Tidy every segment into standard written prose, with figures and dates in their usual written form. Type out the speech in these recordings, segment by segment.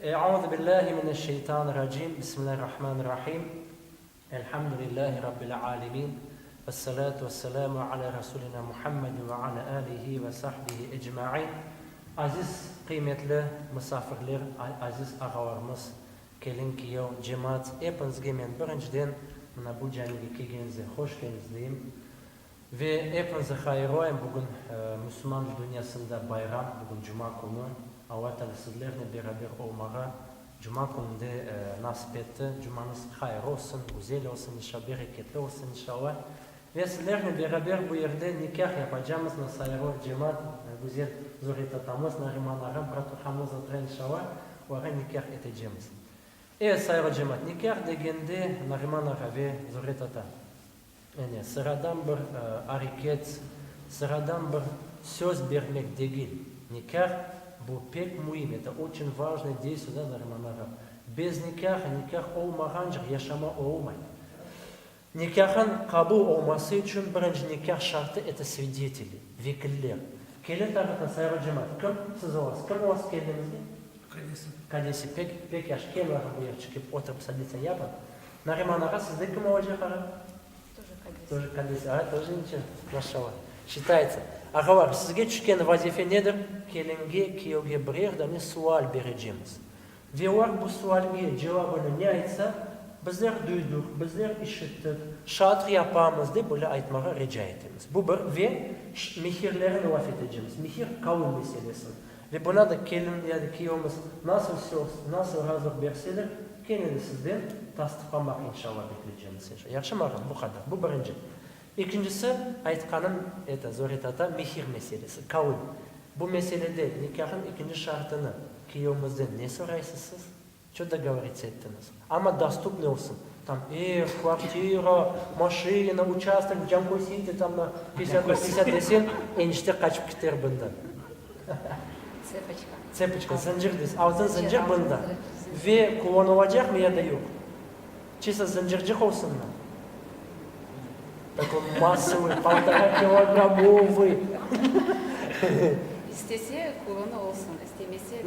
أعوذ بالله من الشيطان الرجيم بسم الله الرحمن الرحيم الحمد لله رب العالمين والصلاة والسلام على رسولنا محمد وعلى آله وصحبه أجمعين. Aziz, kıymetli misafirler, aziz ağalarımız, kelin kiyo, cemaat, hepinizge men birinciden bu camiga kelganingizga hoş geldiniz diyeyim. Ve hepinize hayırlı olsun. Bugün Müslüman dünyasında bayram, bugün Cuma günü. Allah Teala sizlerle beraber olmağa Cuma gününde nasip etti. Cumanız hayırlı olsun, güzel olsun, inşallah bereketli olsun inşallah. Ve sizlerle beraber bu yerde nikah yapacağımız nasayırlı cemaat, güzel zuriyetatımız, narimanlarım, bratırhamız adına inşallah oraya nikah edeceğimiz. Evet sayılı cemaat, nikah degende narimanlara ve zuriyetata. Yani sıradan bir hareket, sıradan bir söz vermek değil. Nikah bu pek mühim, это очень важное действие, да, narimanlara. Bez nikah olmayınca yaşama olmay. Nikahın kabul olması için birinci nikah şartı это свидетели, vekiller. Kelin tarafından sayılı cemaat, kim siz olasınız? Kim olasınız kendinizde? Kadesi. Pek yaş, kim var bu yer çıkıp oturup sadece yapın. Narimanlara sizde kim olacak? Тоже kadesi. Тоже ничего. Машалла. Считается. Ağalar, sizge düşken vazife nedir? Kelinge, kiyovge bir yerden sual vereceğimiz. Ve bu sualge cevabını ne aytsa, bizler duyduk, bizler işittik, şart yapamız diye böyle aytmağa rica etimiz. Bu bir ve mihirlerini laf edeceğimiz. Mihir kavul meselesi. Ve buna da kelin ya da kiyovumuz nasıl söz, nasıl razı verseler, kendini sizden tasdiklamak inşallah bekleyeceğimiz. Yaxşı mı? Bu kadar. Bu birinci. İkincisi, aytkanım zoritata mihir meselesi, kavul. Bu meselede nikahın ikinci şartını kiyovumuzdan ne soraysınız siz? Что договориться ettiniz? Ama доступный olsun. Там kvartira, машина, участок, Джанкосити, там на 50 desen, enişte kaçıp gider bundan. Цепочка, zincir desin. Altın zincir bundan. Ve kullanılacak mı ya da yok? Чисто zincircik olsun mu? Такой массовый, 1,5 килограммовый. İstese kullanı olsun, istemese...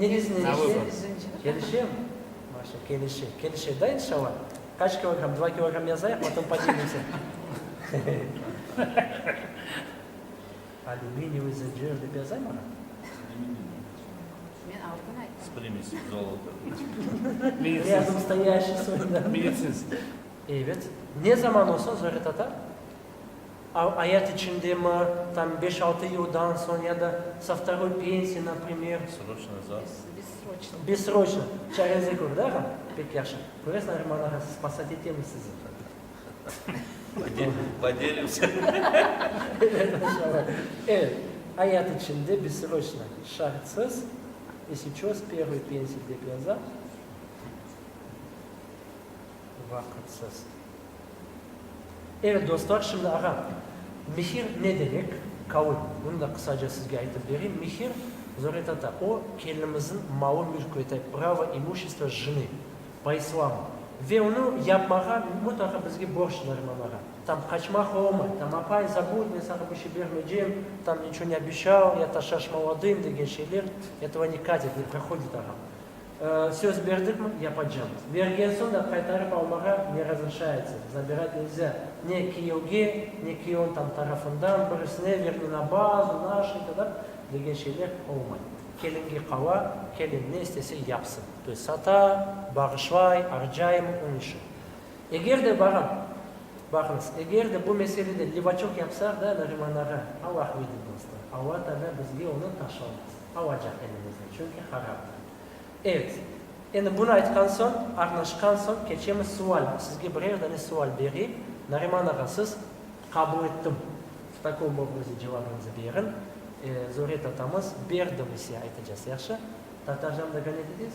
Келишем? Маша, келишем, да, иншалла? Kaç kilogram? 2 kilogram yazayım, потом поделимся. Алюминиевый zincir деп yazayım mı? Ben altın aytım. С примесью золота. Рядом стоящий сойда. Медицинский. Evet. Ne zaman olsun zoritata? Hayat içinde mi, tam 5-6 yıldan sonra ya da со второй пенсии, например. Срочно за. Бессрочно. Бессрочно. Через год, да? Pek yaxşı. Görüyorsun narimanlara спасать etemiz sizi. Поделимся. Evet. Hayat içinde бессрочно. Şartsız. Если что, с первой пенсии деп yazar. Vakitsiz. Evet dostlar, şimdi ağam. Mihir ne demek? Kavul. Bunu da kısaca sizge aytıp vereyim. Mihir, zoritata, o kelimizin malı mülkü, право имущества жены по исламу. Ve onu yapmağa mutlaka bizge borç narimanlara. Там kaçmak olmay. Там apay забудь, ben sana bir şey vermeyeceğim. Там ничего не обещал, я ташаш молодым деген şeyler. Этого не катит, не проходит ağam. Söz verdik mi? Yapacağız. Vergen sonra kaytarıp almağa ne разрешается. Забирать нельзя. Ne kiyovge, ne kiyon tam tarafından birisine verdi na bazı, naşı kadar деген şeyler olmay. Kelinge kava, kelin ne istese yapsın. То есть sata, bağışlay, harcayım, onun işi. Eğer de bakınız, eğer de bu meselede livaçok yapsak da narimanlara Allah verir dostlar. Allah Teala bizge onu taşlamaz. Alacak elimizden. Çünkü haramdır. Evet. Yani bunu aytkan son, anlaşkan son geçemiz sual. Sizge bir yerden sual vereyim. Narimanlara siz kabul ettim. В таком образе cevabınızı verin. Зорет атамыз берді мысе айтacağız. Yaxşı? Tatarcam da gane dediniz?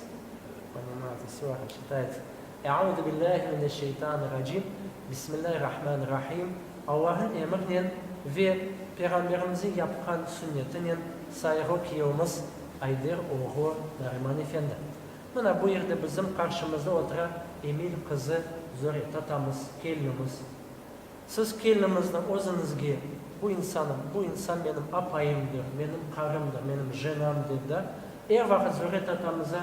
Понимаете, все считается. أعوذ بالله من الشيطان الرجيم. بسم الله الرحمن الرحيم. Allah'ın emriyle ve Peygamberimizin yapkan sünnetiyle saygı kiyomuz Ayder oğlu Nariman Efendi. Buna bu yerde bizim karşımızda oturan Emil kızı Zoret atamız, kelinimiz. Siz kelinimizden özünüzge bu insan benim apayımdır, benim karımdır, benim jenamdır da. Her vakit Zoret atamıza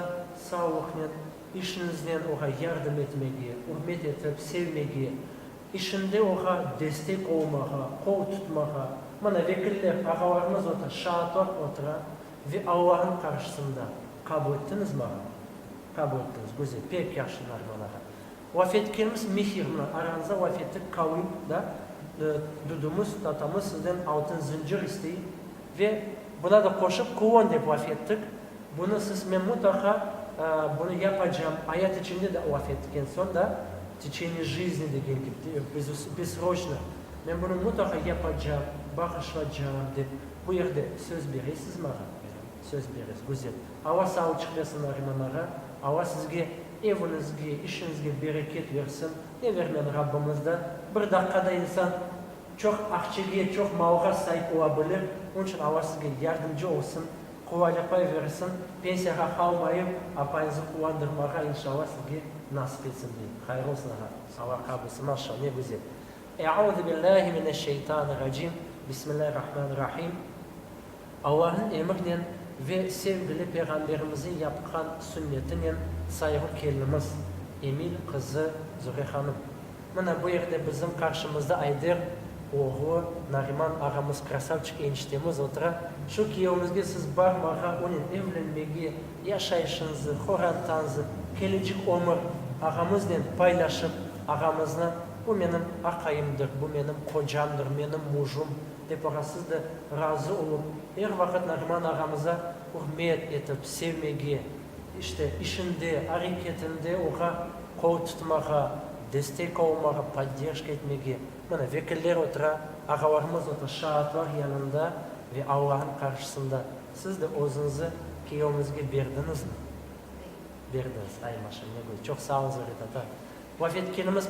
sağlıknen, işinizden oğa yardım etmegi, hürmet etip sevmegi, işinde oğa destek olmağa, kol tutmağa, mana vekiller, ağalarımız otur, şahatlar otura ve Allah'ın karşısında kabul ettiniz mi? Kabul ettiniz, güzel, pek yaşlılar bana. Vafetkerimiz mihir, aranızda vafetlik kavim da dudumuz, tatamız sizden altın zincir isteyi ve buna da koşup kuvan deyip vafettik. Bunu siz ben mutlaka bunu yapacağım. Hayat içinde de vafettik en son da в течение жизни de gelip безсрочно. Ben bunu mutlaka yapacağım, bağışlayacağım deyip bu yerde söz verirsiniz mi? Söz veririz, güzel. Allah sağlık çıkmasın Nariman'a. Allah sizge evinizge, işinizge bereket versin. Ne vermeyen Rabbimizden. Bir dakikada insan çok akçeliğe, çok malga sahip olabilir. Onun için Allah sizge yardımcı olsun. Kolaylıklar versin. Pensiyaga kalmayıp, apayınızı kullandırmağa inşallah sizge nasip etsin diye. Hayır olsun Allah kabul etsin. Maşallah ne güzel. Eûzu billahi mineşşeytanirracim. Bismillahirrahmanirrahim. Allah'ın emriyle ve sevgili Peygamberimizin yapkan sünnetiyle saygı kelimiz Emil kızı Zühre Hanım. Mana bu yerde bizim karşımızda Ayder oğlu Nariman ağamız krasavçık eniştemiz otura. Şu kiyomuzga siz barmağa onun evlenmegi, yaşayışınızı, horantanızı, gelecek ömür ağamızla paylaşıp ağamızla bu benim akayımdır, bu benim kocamdır, benim muşum deyip siz de razı olup her vakit Nariman ağamıza hürmet etip sevmegi, işte işinde, hareketinde oğa kol tutmağa, destek olmağa, поддержка etmegi. Mana vekiller otura, ağalarımız otura, şahatlar yanında ve Allah'ın karşısında. Siz de özünüzü kiyomuzga verdiniz mi? Verdiniz. Ay maşallah ne güzel. Çok sağ olun Zühre. Vafetkenimiz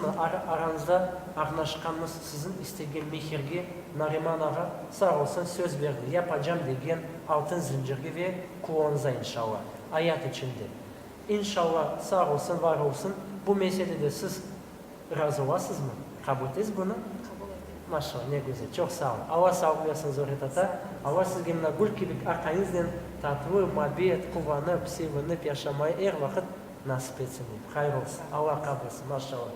aranızda anlaşkanımız sizin istеген mehirge Nariman ağa sağ olsun söz verdi. Yapacağım degen altın zincirge ve kuvanıza inşallah. Hayat içinde. İnşallah sağ olsun, var olsun. Bu meselede siz razı olasınız mı? Kabul ettiniz bunu? Kabul ettim. Maşallah ne güzel. Çok sağ olun. Allah sağlık versin Zühre Tata. Allah sizge gül gibi arkanızdan tatlı, muhabbet, kuvanıp, sevinip yaşamayı her vakit nasip etsin deyip. Hayır olsun. Allah kabul etsin. Maşallah.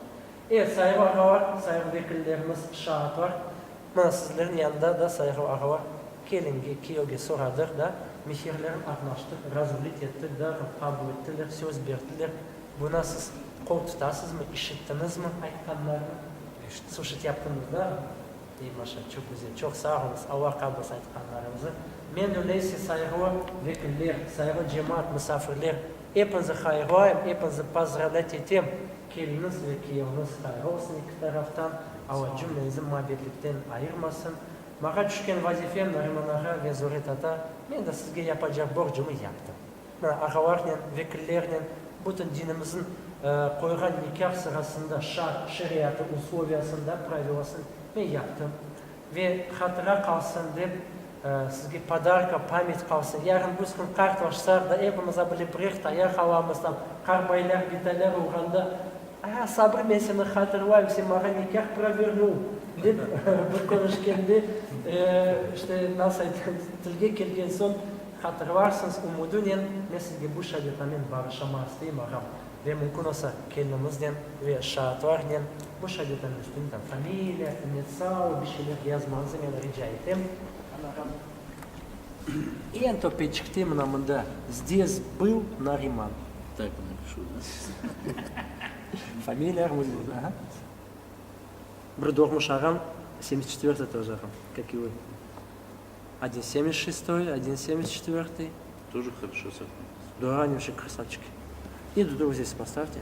Evet saygı ağalar, saygı vekillerimiz, şahat var. Mana sizlerin yanında da saygı ağalar kelinge, kiyoge soradık da mehirlerin anlaştık, razılık ettik da kabul ettiler, söz verdiler. Buna siz kol tutasınız mı? İşittiniz mi? Aytkanlarını? Suşit yaptınız da. İyi maşallah çok güzel. Çok sağ olun. Allah kabul etsin aytkanlarımızı. Men öyleyse saygı vekiller, saygı cemaat, misafirler hepinizi hayırlayım, hepinizi pozdravлять ettim. Keliniz ve kiyovunuz hayır olsun iki taraftan. Allah cümlenizi muhabbetlikten ayırmasın. Mağa düşken vazifem Nariman ağa ve Zühre Tata, men de sizge yapacak borcumu yaptım. Ağalarla, vekillerle bütün dinimizin koygan nikah sırasında şart, şeriatı, условиясında, pravilasını ben yaptım. Ve hatıra kalsın deyip sizge подарка, pamет kalsın. Yarın bu gün kart başlar da hepimize böyle bir ayak havamızdan kar baylar, bitalar olğanda sabır ben seni hatırlayayım, sen bana nikah pravernu deyip bir konuşkanda işte nasıl tilge kelgen son hatırlarsınız umuduyla ben sizge bu şadetamen bağışlamak isteyim ağam. Ve mümkün olsa kendimizden ve şahatlarla bu şadetanın üstünden familiya, immetsal bir şeyler yazmanızı ben rica ettim. И он то печктим нам да. Здесь был Нариман. Так напишу, да? Фамилия Армузин, ага. Брудор Мушарам, 74-й тоже, как и вы. Один 76-й, один 74-й. Тоже хорошо сохранилось. Да, они вообще красавчики. И Дуду здесь поставьте.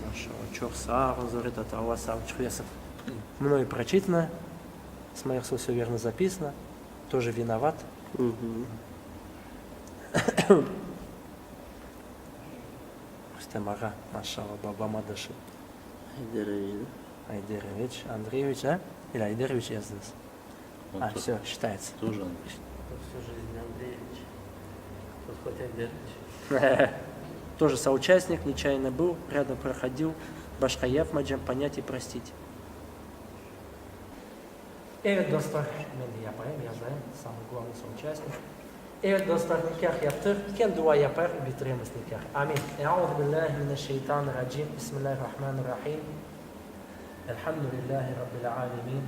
Хорошо. Чёр Саарон, Зурит, это Алла Саарон, Чхуясов. Мною прочитано. С моих слов все верно записано. Тоже виноват. Рустем ага, машалла, баба Мадаши. Айдерович, Андреевич, а? Или Айдерович я здесь? Он тут Все, считается. тоже Андрей. Всю жизнь Андреевич. Тут хоть Андреевич. Тоже соучастник, нечаянно был, рядом проходил. Башкаяв Маджам, понять и простить. Evet dostlar, ben de yapayım, yazayım. Самый главный соучастник. Evet dostlar, nikah yaptık. Kim dua yapar, bitiririz nikah. Amin. Euzubillahimineşşeytanirracim. Bismillahirrahmanirrahim. Elhamdülillahi Rabbil alemin.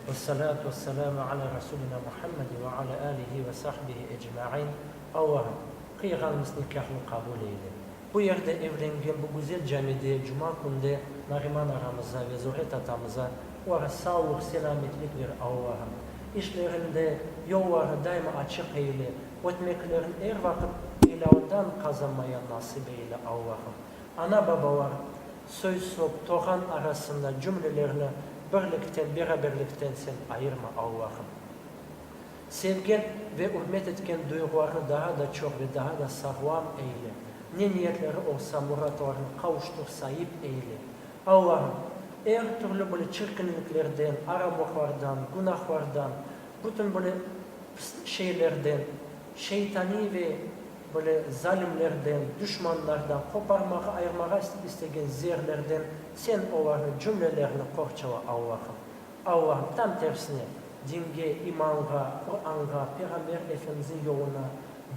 Vessalatu vesselamu ala Resulina Muhammed ve ala alihi ve sahbihi ecma'in. Allah'ım, kıyıqalımız nikahını kabul eyle. Bu yerde evlengen bu güzel camide, cuma günde Nariman aramıza ve Zuhret atamıza o sağlık, selametlik ver Allah'ım. İşlerinde yolları daima açık eyle. Ötmeklerin her vakit ilavdan kazanmaya nasip eyle Allah'ım. Ana babalar söz sohbet toğan arasında cümlelerini birlikten, beraberlikten sen ayırma Allah'ım. Sevgen ve hürmet etken duygularını daha da çok ve daha da sağlam eyle. Ne niyetleri olsa muratlarını kavuştur, sahip eyle. Allah'ım, her türlü böyle çirkinliklerden, aramaklardan, günahlardan, bütün böyle şeylerden, şeytani ve böyle zalimlerden, düşmanlardan, koparmaya, ayırmaya istegen zerlerden sen onların cümlelerini korçala Allah'ım. Allah'ım tam tersine dinge, imanga, Kur'an'a, Peygamber Efendimizin yoluna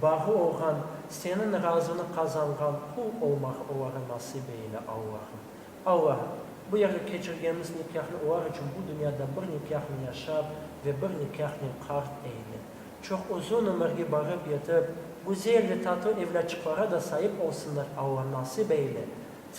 bağı olan, senin razını kazangan kul olmak onlara nasip eyle Allah'ım. Allah'ım, bu yerde geçirgenimiz nikahını onlar için bu dünyada bir nikahını yaşar ve bir nikahını kart eyle. Çok uzun ömürge barıp yatıp, güzel ve tatlı evlatçıklara da sahip olsunlar Allah nasip eyle.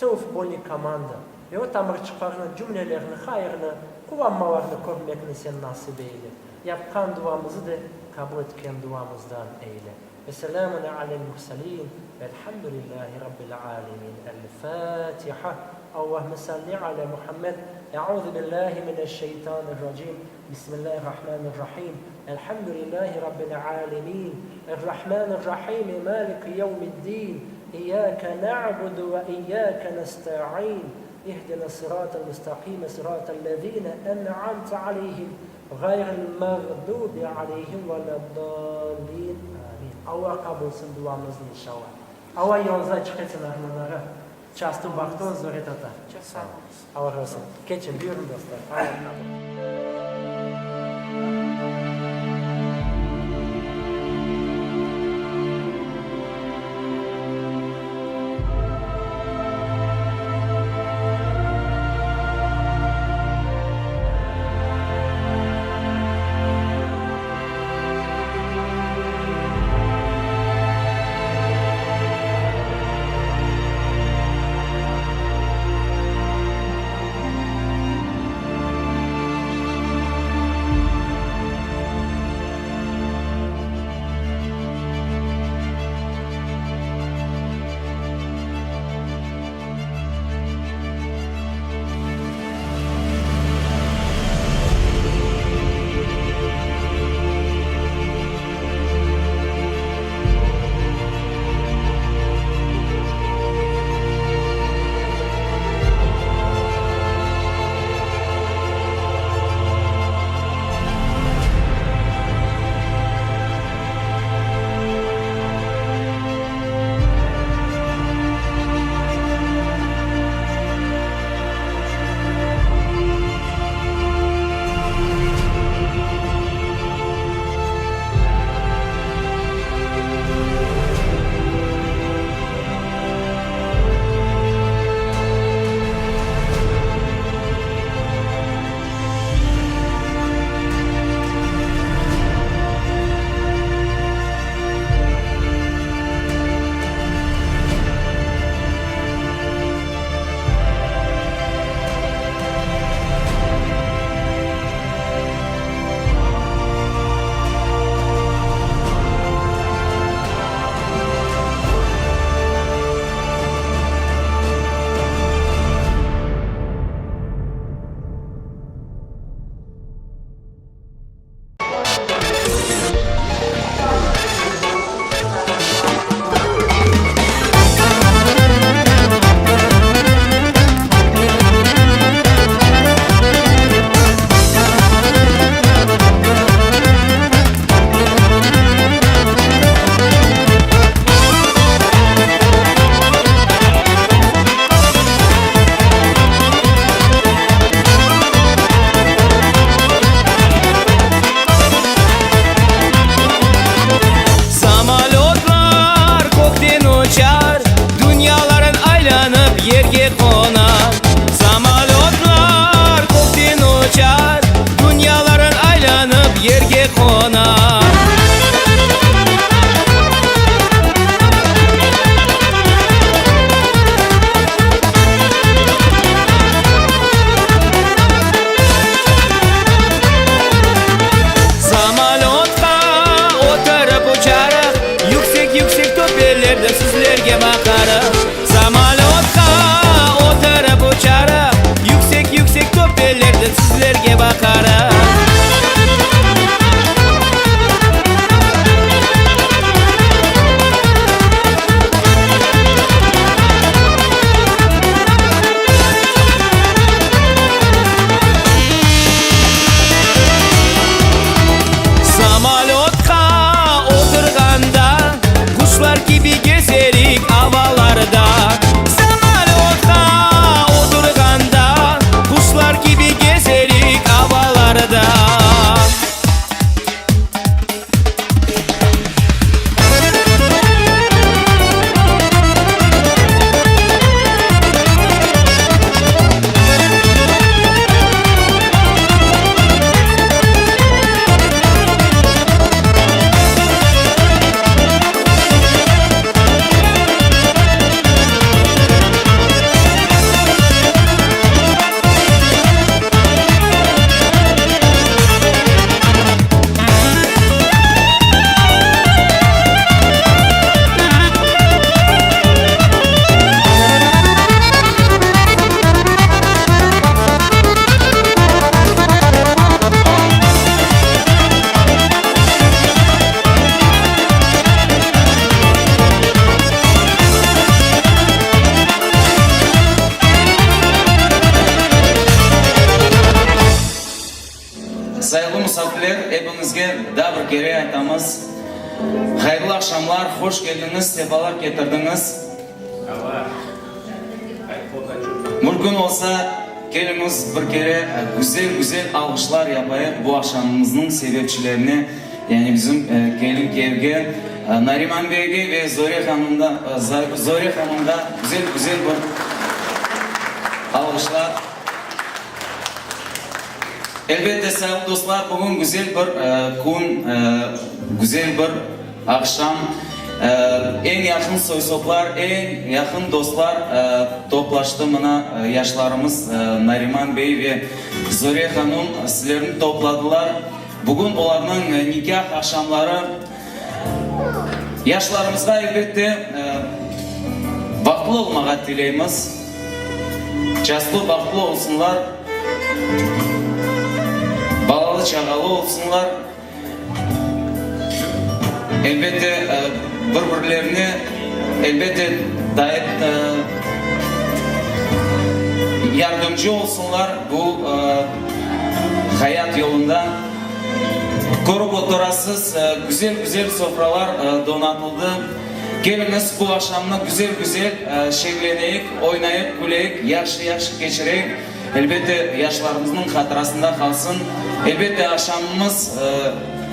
Çok bol komanda ve o tamirçıklarının cümlelerini, hayırını, kullanmalarını görmekini sen nasip eyle. Yapkan duamızı da kabul etken duamızdan eyle. Ve selamun alel mursalin. Velhamdülillahi Rabbil alemin. El-Fatiha. Allahümme salli ala Muhammed. Eûzu billahi mineşşeytanirracim. Bismillahirrahmanirrahim. Elhamdülillahi Rabbil alemin. Errahmanirrahim. Maliki yevmiddin. İyyâke na'budu ve iyyâke nesta'in. اهدنا الصراط المستقيم صراط الذين أنعمت عليهم غير المغضوب عليهم ولا الضالين آمين. Allah kabul etsin duamızı inşallah. Allah yolumuza çıkarsın armanlara. Çastı baktın Zuhret ata. Çok sağ olun. Allah razı olsun. Geçin buyurun dostlar. hepinizge da bir kere aytamiz. Hayırlı akşamlar, hoş geldiniz, sefalar getirdiniz. Mümkün olsa geliniz bir kere güzel alkışlar yapayım bu akşamımızın sebepçilerine. Yani bizim gelin kevge Nariman Bey'e ve Zoriye Hanım'da güzel bir alkışlar. Elbette sevgili dostlar, bugün güzel bir gün, güzel bir akşam. En yakın soysoplar, en yakın dostlar toplaştı bana yaşlarımız Nariman Bey ve Zoriye Hanım sizlerini topladılar. Bugün onların nikah akşamları. Yaşlarımızda elbette baklı olmağa dileyimiz. Caslı baklı olsunlar. Balalı çağalı olsunlar. Elbette birbirlerini elbette yardımcı olsunlar bu hayat yolunda. Korup oturasız güzel sofralar donatıldı. Geliniz bu akşamda güzel şevleneyik, oynayıp, güleyik, yaxşı geçireyik. Elbette yaşlarımızın hatırasında kalsın. Elbette akşamımız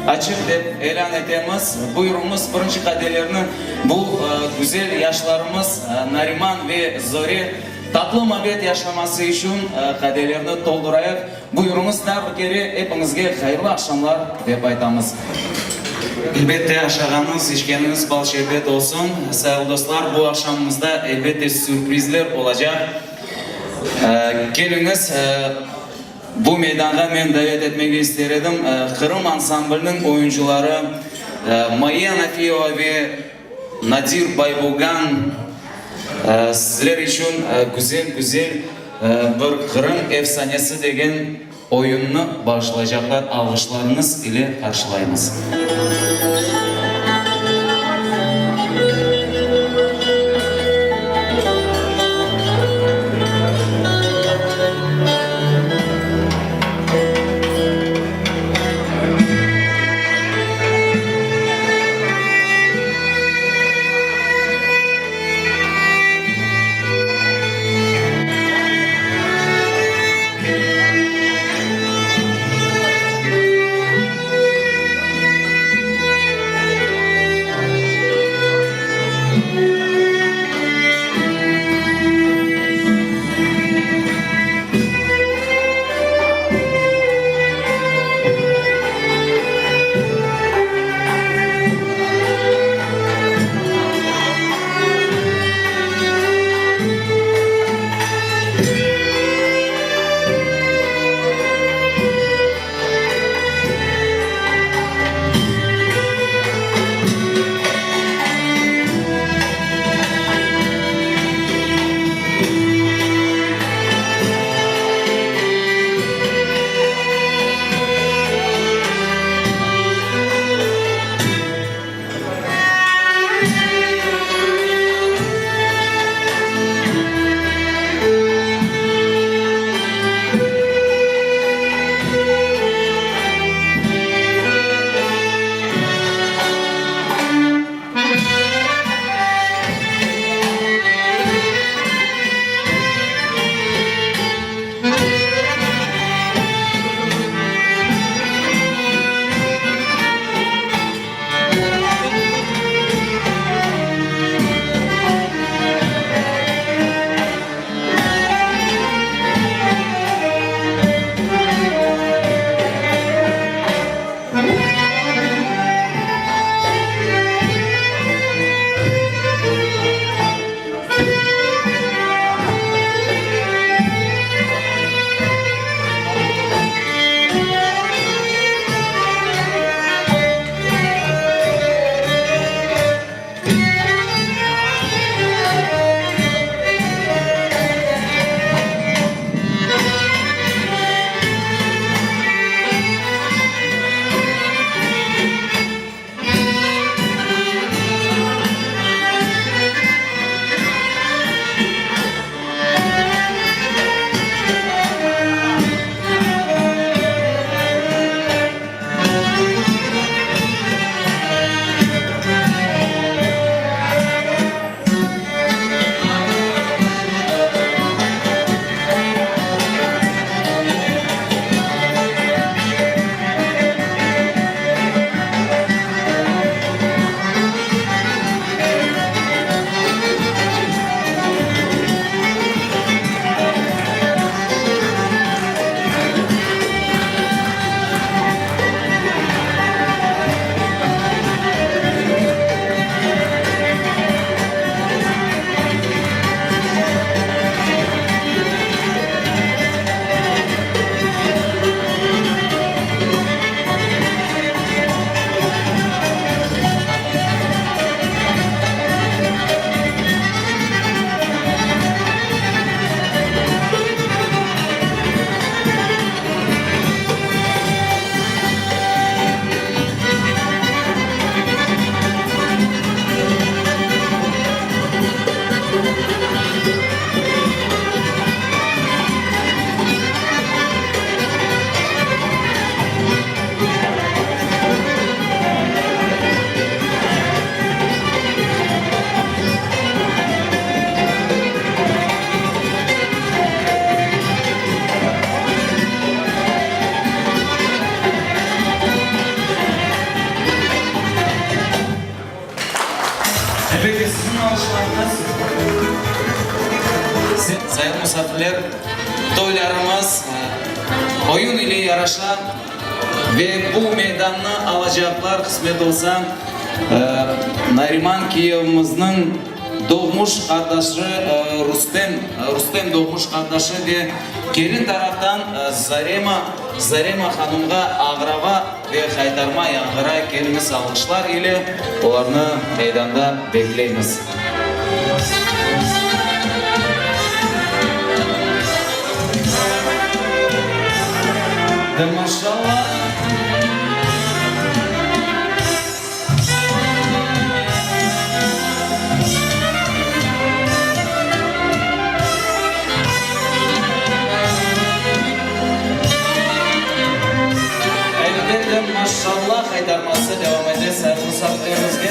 açık deyip elan etemiz. Buyurumuz birinci kadelerini bu güzel yaşlarımız Nariman ve Zori tatlı muhabbet yaşaması için kadelerini doldurayıq. Buyurumuz da bir kere hepinizge hayırlı akşamlar deyip aytamiz. Elbette aşağınız, içkeniniz bal şerbet olsun. Sevgili dostlar, bu akşamımızda elbette sürprizler olacak. Geliniz, bu meydana ben davet etmek isterim. Kırım Ansamblının oyuncuları Maya Nafiyeva ve Nadir Baybogan sizler için güzel bir Kırım efsanesi degen oyununu başlayacaklar. Alkışlarınız ile karşılayınız. sayın misafirler, toylarımız oyun ile yarışan ve bu meydanını alacaklar kısmet olsa Nariman Kiyevimizin doğmuş kardeşi Rustem doğmuş kardeşi ve gelin taraftan Zarema Hanım'a ağrava ve kaytarma yangıra geliniz alkışlar ile onlarını meydanda bekleyiniz. Maşallah. Elbette maşallah kaytarması devam eder. Sayın misafirlerimizge.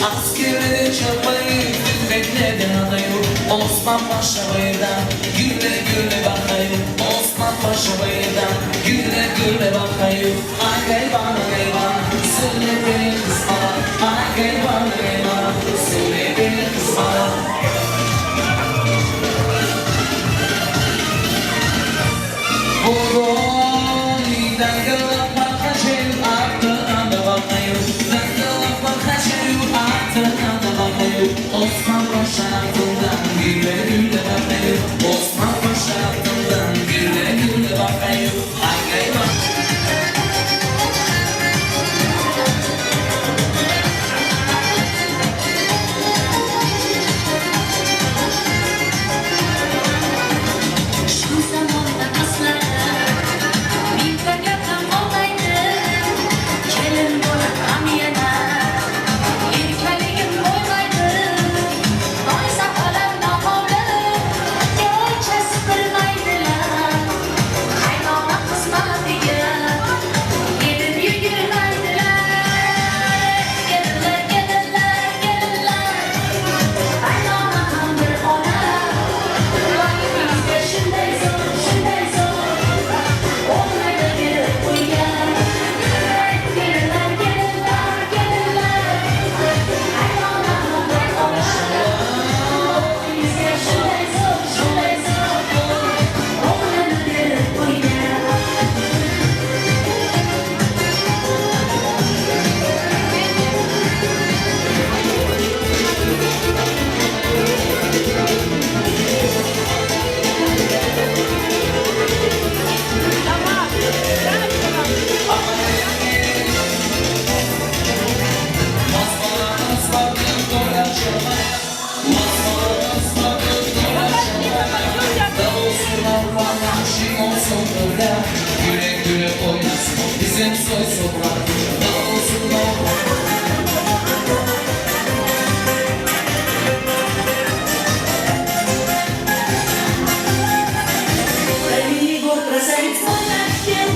Askerleri çapayı bekledin adayı Osman Paşa bayırdan güle güle bakayım Osman Paşa bayırdan güle güle bakayım Ay gayban söyle beni kız bana Ay gayban söyle beni kız bana Bugün dangılap bakacağım ardından da bakayım Dangılap bakacağım ardından da bakayım Osman Paşa aklından güle güle bakayım Osman Paşa aklından güle güle bakayım Ay gayban Güle güle oynasın bizim soy sokak Davulsunlar Год красавиц монахин,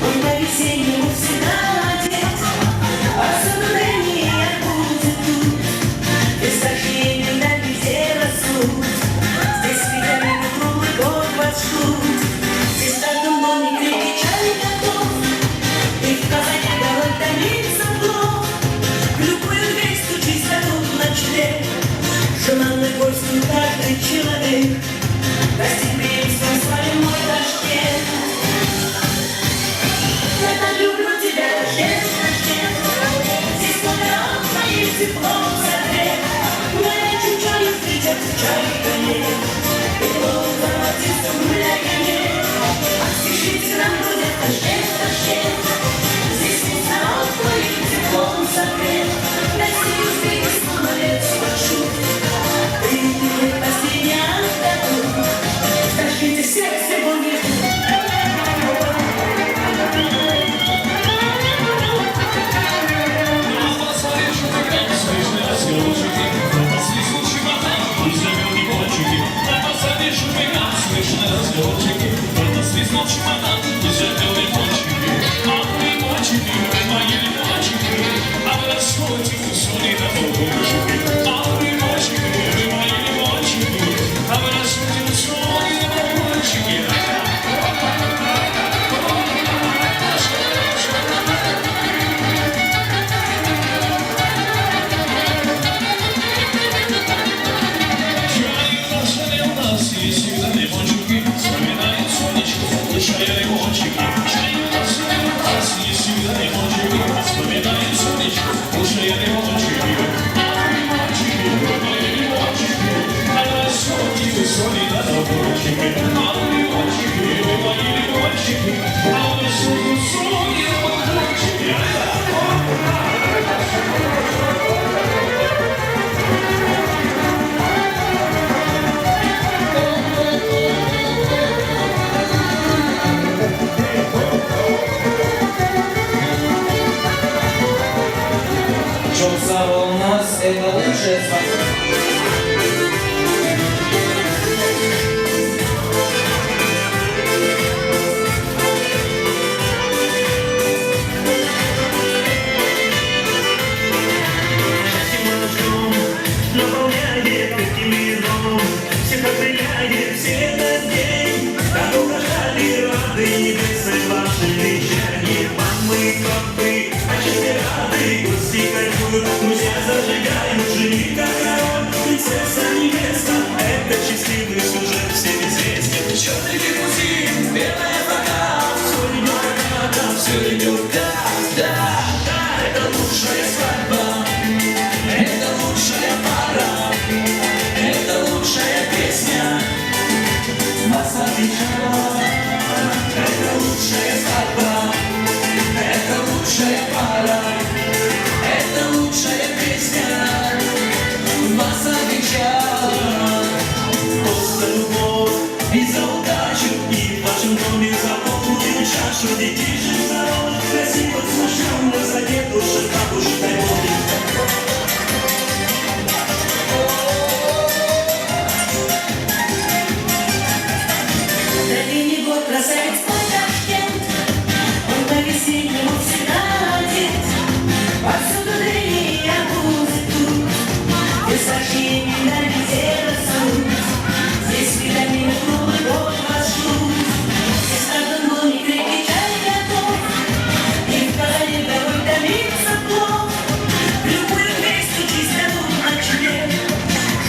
он на весеннем всегда одет, а сотворение будет тут, без сожаления на везде растут. Здесь витамины круглый год вас ждут, здесь каждым дом не крепкий чай готов, и в Казани город томится вновь. В любую дверь стучись, а тут ночлег, желанный гость не каждый человек. Гостеприимством своим мой Ташкент. Я так люблю тебя, Ташкент, Ташкент. Здесь номером твоим теплом согрет. Горячим чаем встретят чай конец. И долго артистом гуляя нет. Спешите нам, друзья, Ташкент, Ташкент. Здесь весь народ твоим теплом согрет. Россию встретить снова лет спрошу. Приняли последний отдохнуть. Ташкенте сердце будет. Çok sağ olun, eyvallah, окрыляет все этот день. Так угождали рады небесной вашей вечерней. Мамы, папы, отчасти рады, гости кайфуют, друзья зажигают, жених как король, принцесса невеста. Это счастливый сюжет всем известен. Черный лимузин, белая фата, все идет как надо, все идет да. Это лучшая свадьба, это лучшая пара, это лучшая песня. Вас отвечала. Это лучшая свадьба, это лучшая пара, это лучшая песня. Вас отвечала. Просто любовь и за удачу, и в вашем доме за полную чашу. Детей жив здоров, красиво, смущенно, задет души, бабушек, дай Бог. Длинный год красавец Ташкент, он по-весеннему всегда одет. Повсюду дрели арбузы тут, высокие миндали везде растут. Здесь витамины круглый год вас ждут. Здесь в каждом доме крепкий чай готов, и в казане дорогой томится плов. В любую дверь стучись, дадут ночлег.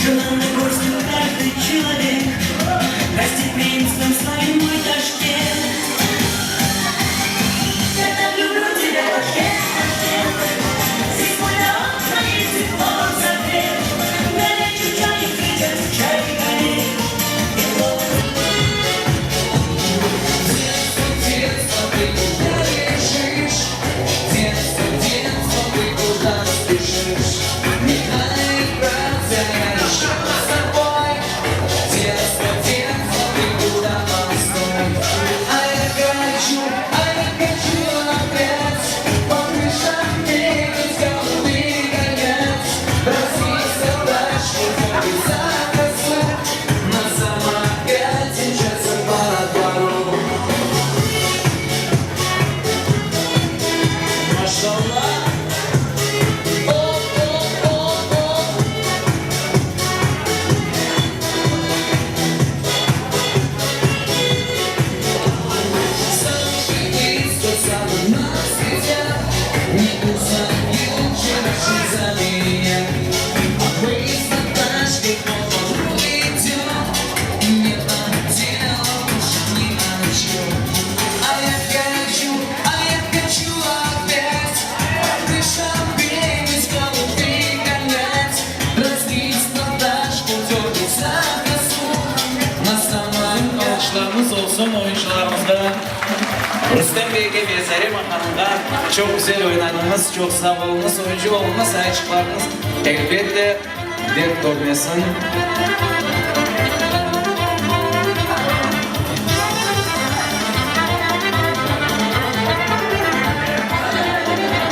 Желанный гость каждый человек. Гостеприимством славим мой Ташкент. Я так люблю тебя, Ташкент. Здесь мой народ, мои тепло согрет. Горячий чай, ветер, чай горит. Детство, ты куда лежишь? Детство, ты куда спешишь? Не дай браться, я еще с тобой. Детство, ты куда постой? А я хочу опять по крышам бегать, голубый конец. Проситься дальше, как и за косу, на самокате мчаться по двору. Машаллах. Alkışlarınız olsun oyuncularımızda. Rüstem Bey'e ve Zarema Hanım'a çok güzel oynadınız, çok sağ olunuz, oyuncu olunuz, sayıcıklarınız elbette dert görmesin.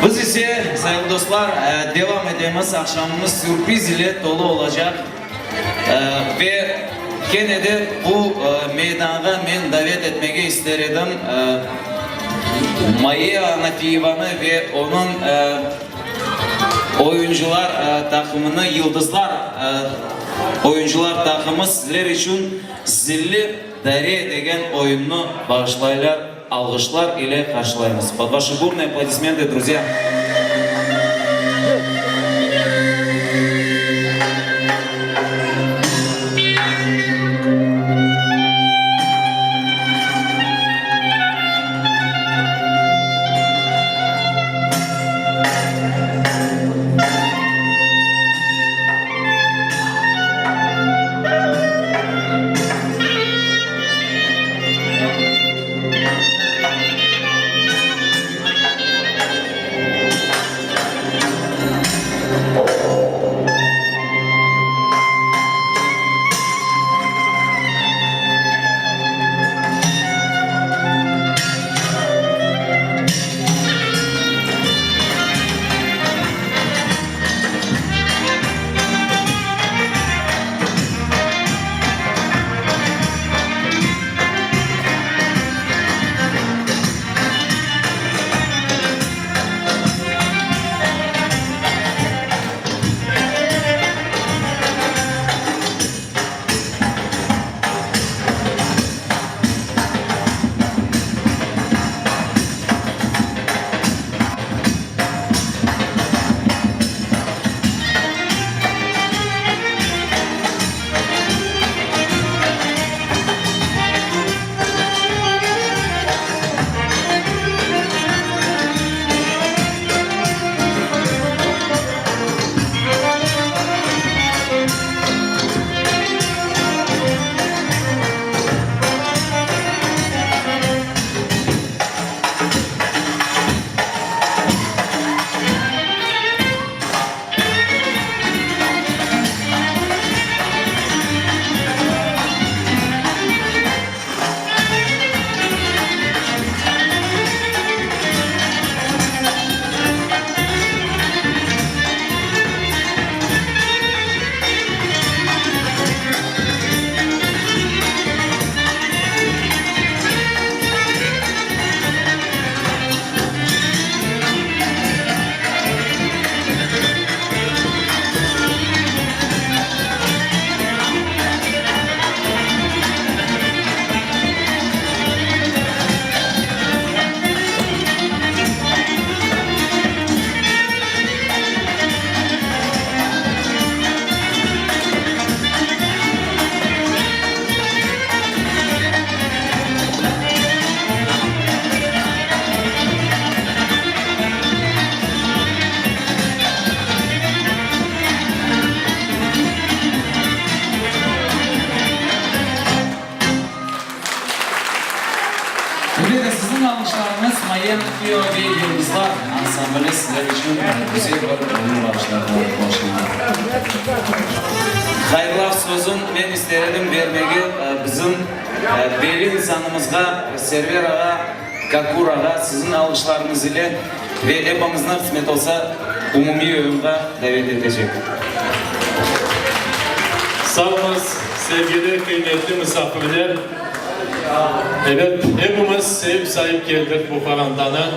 Biz ise sayılı dostlar devam edemez, akşamımız sürpriz ile dolu olacak ve gene de bu meydana men davet etmeye isterim Maya Anafiyevan'ı ve onun oyuncular takımını, yıldızlar oyuncular takımı sizler için Zilli Dare degen oyununu bağışlaylar, alkışlar ile karşılayınız. Под ваши бурные аплодисменты, друзья. Akıyor ve Yıldızlar ansambli sizler için güzel bir oyun başladı. Hayırlı sözün ben isterim vermegi bizim belli insanımızga, Server Ağa, Kakur Ağa sizin alkışlarınız ile ve hepimizden kısmet olsa umumi oyunga davet edecek. Sağ olun sevgili kıymetli misafirler. Evet, hepimiz sevip sahip geldik bu karantana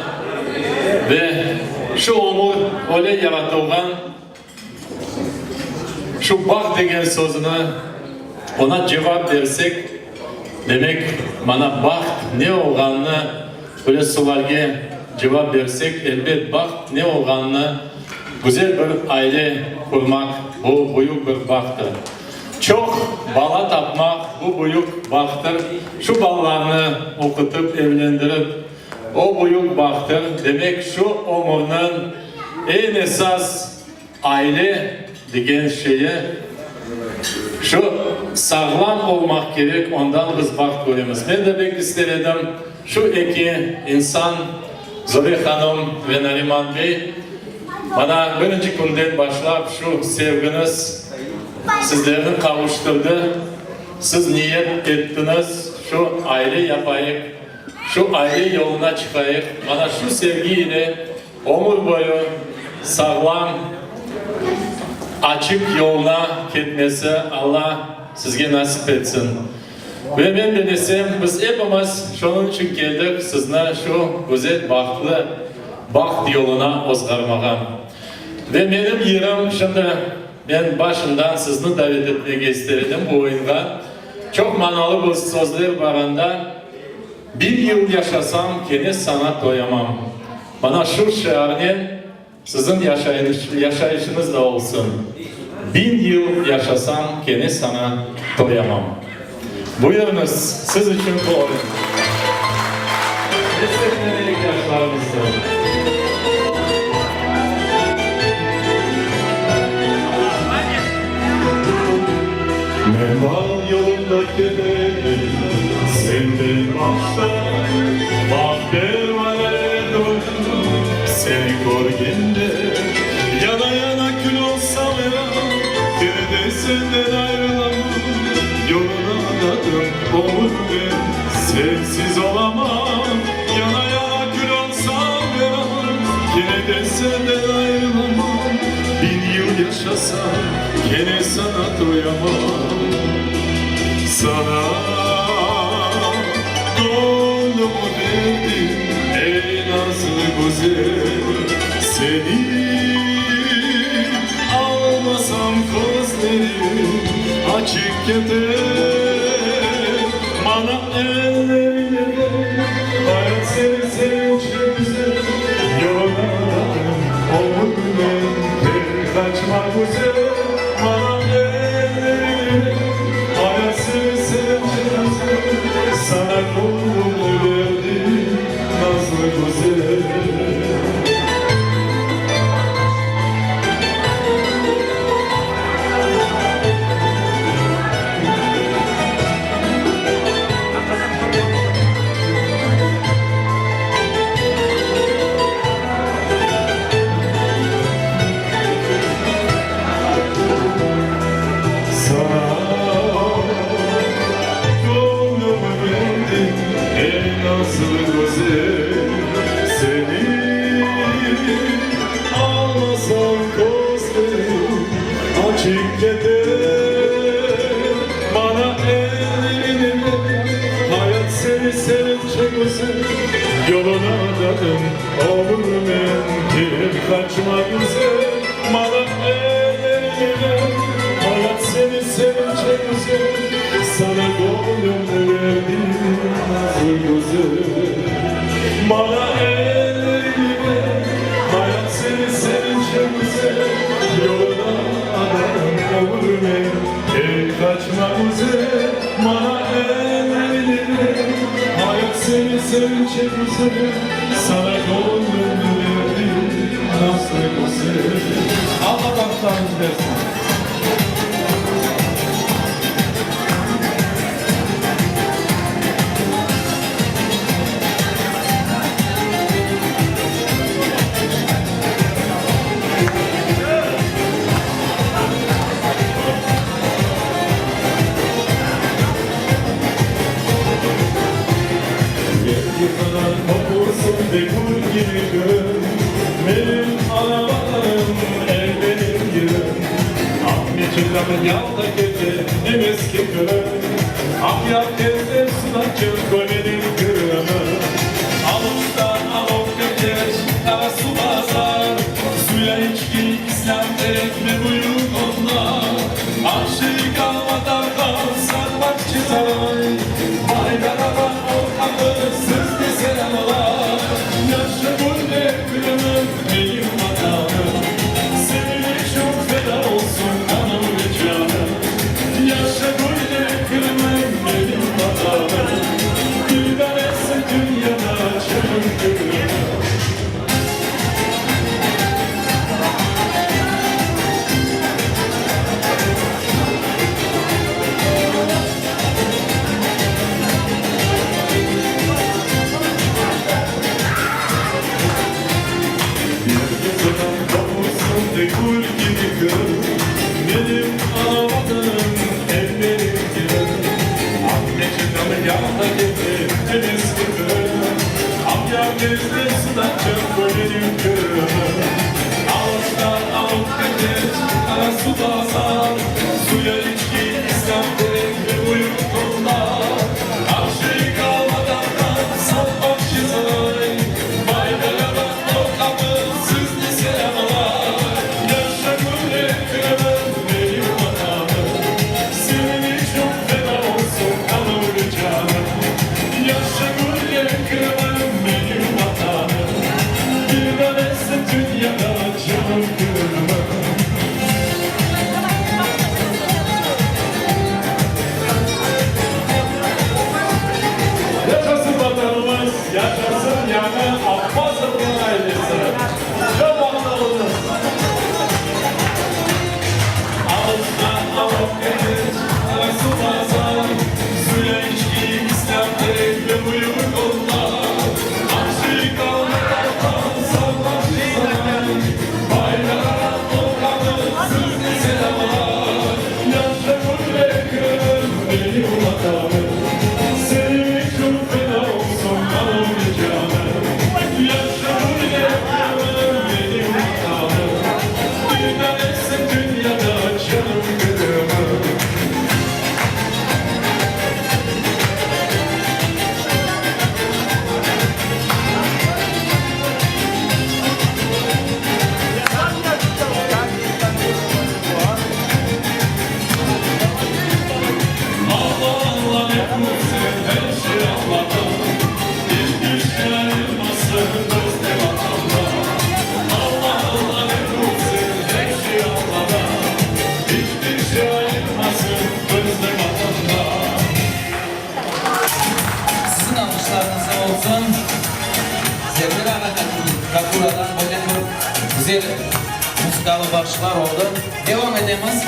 ve şu umur öyle yaratılgan şu bak degen sözüne ona cevap versek demek bana bak ne olganını böyle sualga cevap versek elbet bak ne olganını güzel bir aile kurmak bu büyük bir baktır. Çok bala tapmak bu büyük baktır. Şu ballarını okutup evlendirip o büyük baktır. Demek şu umurun en esas aile degen şeyi şu sağlam olmak gerek, ondan biz bak görüyoruz. Ben de pek istedim şu iki insan Zori Hanım ve Nariman Bey bana birinci günden başlayıp şu sevginiz sizlerini kavuşturdu. Siz niyet ettiniz, şu aile yapayık, şu aile yoluna çıkayık. Bana şu sevgiyle ömür boyu sağlam, açık yoluna gitmesi Allah sizge nasip etsin. Ve ben de desem, biz hepimiz şunun için geldik, sizinle şu güzel baktlı bakt yoluna ozgarmağa. Ve benim yerim şimdi ben başından sizni davet etmek istedim bu oyuna. Çok manalı bu sözler barında bir yıl yaşasam gene sana doyamam. Bana şu şiarın sizin yaşayışınız da olsun. 1000 yıl yaşasam gene sana doyamam. Buyurunuz siz için bu oyun. Desteklenerek yaşlarınızda. Memal yolunda gidelim, senden başla. Bak pervane döndüm, seni korginde. Yana yana kül olsam ya, yine de senden ayrılamam. Yoluna adadım, olur ben sensiz olamam. Yana yana kül olsam ya, yine de senden ayrılamam. 1000 yıl yaşasam, gene sana doyamam. Sana gönlümü verdim ey nazlı güzel. Seni almasam gözlerim açık yeter. Bana ellerine ver, hayat seni sevince güzel. Yoluna olur ben kaçma güzel. Bana ellerine ver, hayat seni sevince güzel. Sana gönlümü verdim nazlı güzel. Yoluna adadım, olur mümkün kaçma güzel. Bana ellerini ver, hayat seni sevince güzel. Sana gönlümü verdim nazlı güzel. Bana ellerini ver, hayat seni sevince güzel. Yoluna adadım, olur mümkün kaçma güzel. Bana ellerini ver, hayat seni sevince güzel. Sana gönlümü verdim nasıl güzel. Allah baklarınızı versin. Çıkramın yalda gece en eski kırım Akyar tezde sudancım gollerin kırımı Alıçtan alıp götür ara su bazar Suya içki İslam terekme buyur onlar Aşık almadan kalsan bahçe saray Vay beraber ortamı sızdı selamlar Yaşa gulle kırımım benim makamım Seninle çok feda olsun kanım ve canım Yaşa gulle kırımım benim makamım Bir tanesi dünyada çabuk kırımım Kul gibi kır, benim ağlamadığım hep benim gibi. Anneciğim yağda gibi temiz kırır, amcam gezdi sudan çok benim kırır. Ağızdan alıp götür, ara su basar, suya içki İslam gerek ve uyum konular. Aşık almadan kalsam bahçe saray, vay beraber o kapı sızdı selamlar. Yaşasın vatanımız, yaşasın yani Abbas'ın ailesi. Çok mutlu olun. Ağızdan alıp getir, ara su bazar, suya içki İslam gerek ve uyum konular. Aşık almadan kalsam bahçe saray, bayrağa tokanı sızdı selamlar. Yaşa gulle kırım benim vatanım, senin çok fena olsun kanım ve canım. Yaşa gulle kırım benim vatanım, bir tanesi dünyada canım kırımı. Allah Allah ne kursun her şey Allah'tan Hiçbir şey ayrılmasın dost vatandan Allah Allah ne kursun her şey Allah'tan Hiçbir şey ayrılmasın dost vatandan Sizin alkışlarınız olsun. Sevgili Kakura'dan böyle güzel müzikalı başlar oldu. Devam edemiz.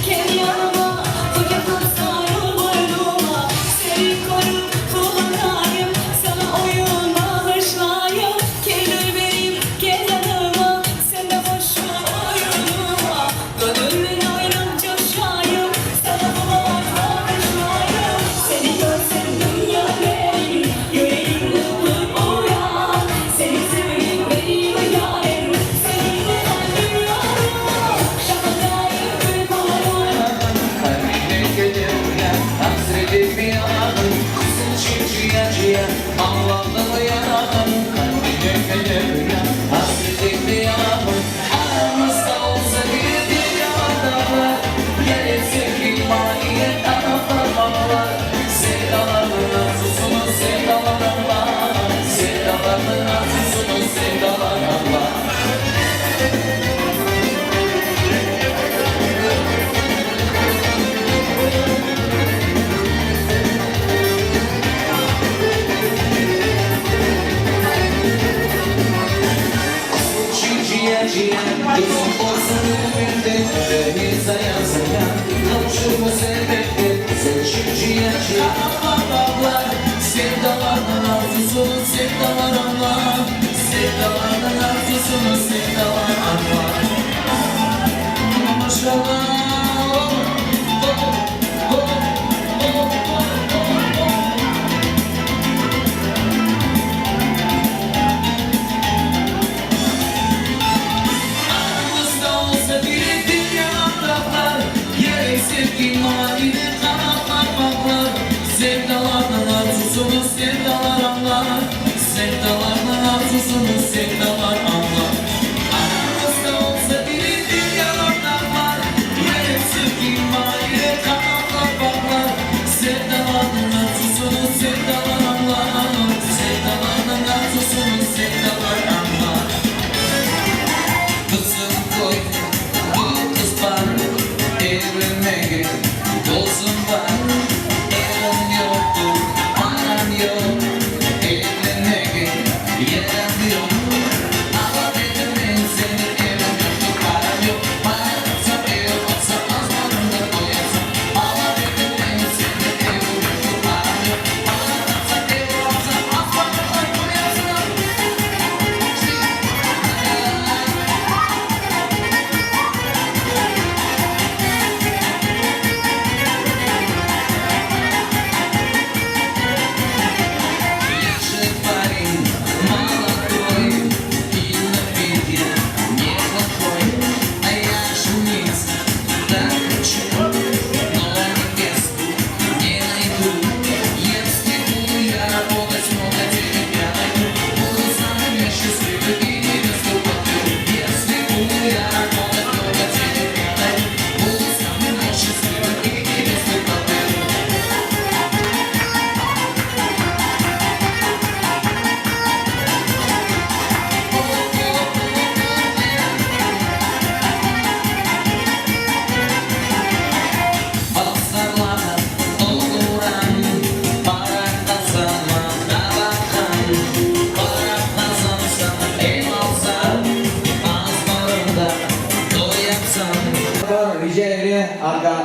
Gel yanıma, bırakıp sarıl boynuma Seni korup kullanayım, sana oyun bağışlayayım Gelir benim, gel yanıma, sen de boşuna oyunuma Gönlümün ayrım coşayım, sana bu bağışlayayım Seni görsem dünya benim, yüreğim mutlu uyan Seni seveyim benim hayalim, seninle kalbim yanıma Şakadayım bir bağırma Kalbine gelirken hasreti bir yanarım Kızın çiğciye ciğer Allah'ını yanarım Kalbine gelirken hasreti bir yanarım Aramızda olsa bir dünyada Gelir sevgi maniyet anlatamalar Sevdaların arzusunu sevdalarım var Sevdaların arzusunu sevdalarım var Ciğer Gözüm borsunu bildi Beni sayan sayan Kavuşurmaz elbette Sen ciğer Ablar Sevdalardan arzusunu sevdalarım var Sevdalardan arzusunu sevdalarım var Maşallah sevgi mavide kanatlar baklar Sevdalarının arzusunu sevdalar anlar Sevdalarının arzusunu sevdalar anlar Aramızda olsa biri dünyalardan var Benim sevgim mavide kanatlar baklar Sevdalarının arzusunu sevdalar anlar Sevdalarının arzusunu sevdalar anlar Kızım koy bu kız var Evlenmeye dolsun var Evlen yoktur, param yok Evlenmeye yerim yok Ama dedim ben seni evlen yoktur, param yok Param yoksa ev olsa az varımda koyarsın Ama dedim ben seni evlen yoktur, param yok Param yoksa ev olsa az varımda koyarsın Yaxshi paring, молодой и на виде неплохой А я жениться так хочу, но невесту не найду Если буду я работать, много денег я найду Буду самым счастливым и невесту подберу Если буду я работать, много денег я найду Буду самым счастливым и невесту подберу Bazarlarda dolduran Para kazanan alakan Para kazansam ev alsam Az varında doyarsam Визжали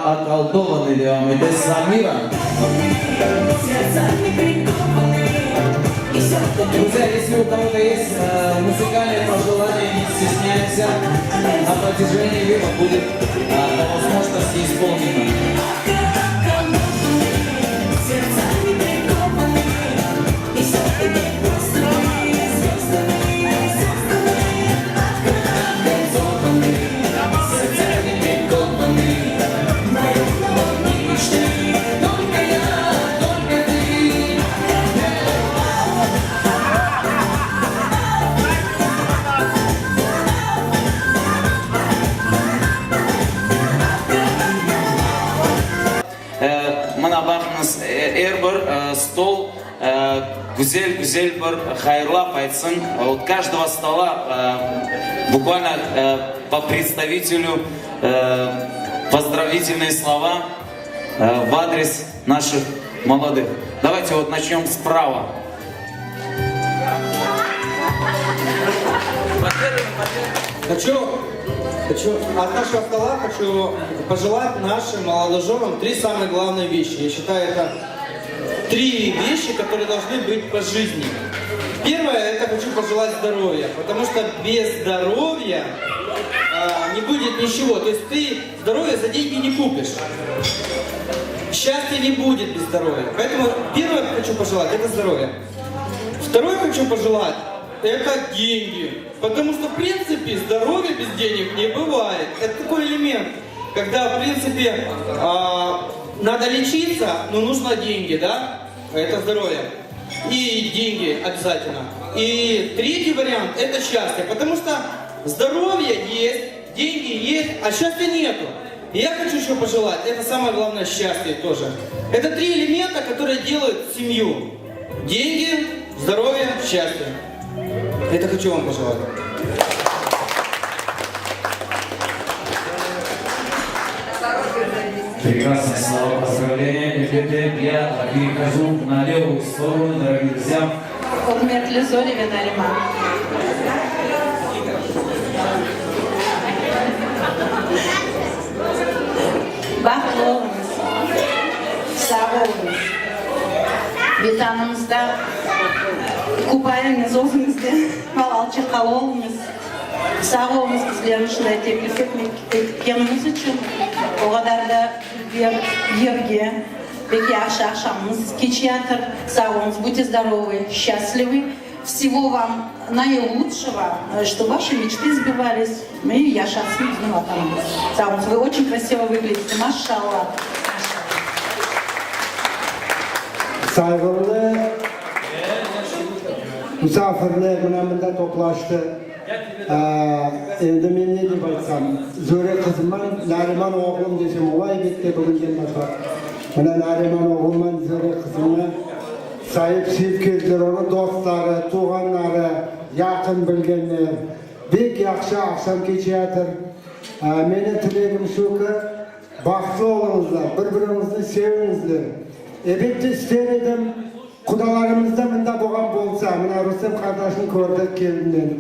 околдованный Леомиде Самира. Друзья, если у кого-то есть музыкальные пожелания, не стесняйся, на протяжении эфира будет по возможности исполнено. Мына бақыңыз әрбір стол güzel бір хайырлап айтсын. От каждого стола буквально по представителю поздравительные слова в адрес наших молодых. Давайте вот начнем справа. От нашего стола хочу пожелать нашим молодоженам 3 самые главные вещи. Я считаю, это 3 вещи, которые должны быть по жизни. Первое, это хочу пожелать здоровья, потому что без здоровья не будет ничего. То есть ты здоровье за деньги не купишь. Счастья не будет без здоровья. Поэтому первое хочу пожелать, это здоровье. Второе хочу пожелать, это деньги. Потому что, в принципе, здоровья без денег не бывает. Это такой элемент, когда, в принципе, надо лечиться, но нужно деньги, да? Это здоровье. И деньги обязательно. И третий вариант – это счастье. Потому что здоровье есть, деньги есть, а счастья нету. И я хочу еще пожелать, это самое главное счастье тоже. Это 3 элемента, которые делают семью. Деньги, здоровье, счастье. Это хочу вам пожелать. Прекрасные слова поздравления. И теперь я перехожу на левую сторону, дорогие друзья. Hürmetli Zoli ve Nariman. Бақытты болыңыз, сау болыңыз. Бетанымызда купайыңыз өзіңізде, балалчық болыңыз. Сау болыңыз, біздердің шындай теплік еткеніміз үшін. O kadar da yerге, бек yaxshi ақшамыз кече жатыр. Сау болыңыз, будьте здоровы, счастливы. всего вам наилучшего, чтобы ваши мечты сбивались. И я шансым знала. Вы очень красиво выглядите, машалла. Saygılı misafirler mınamında toplaştı. Endi men ne deb aytsam, Zo'ra qizimman, Nariman o'g'lim desam, voy bitta bugundan boshlab. Mana Nariman o'g'limman, Zo'ra qizimni sayıp sevgililer, onu dostları, tuğanları, yakın bilgenler, bek yaxshi akşam keçiyatir. Meni tilegim shuki, baxtli olingizlar, bir-birimizni seviningizlar. Elbette ister edim, qudalarımızda bunda bo'lgan bo'lsa, mana Rustam qardoshni ko'rdik kelindan.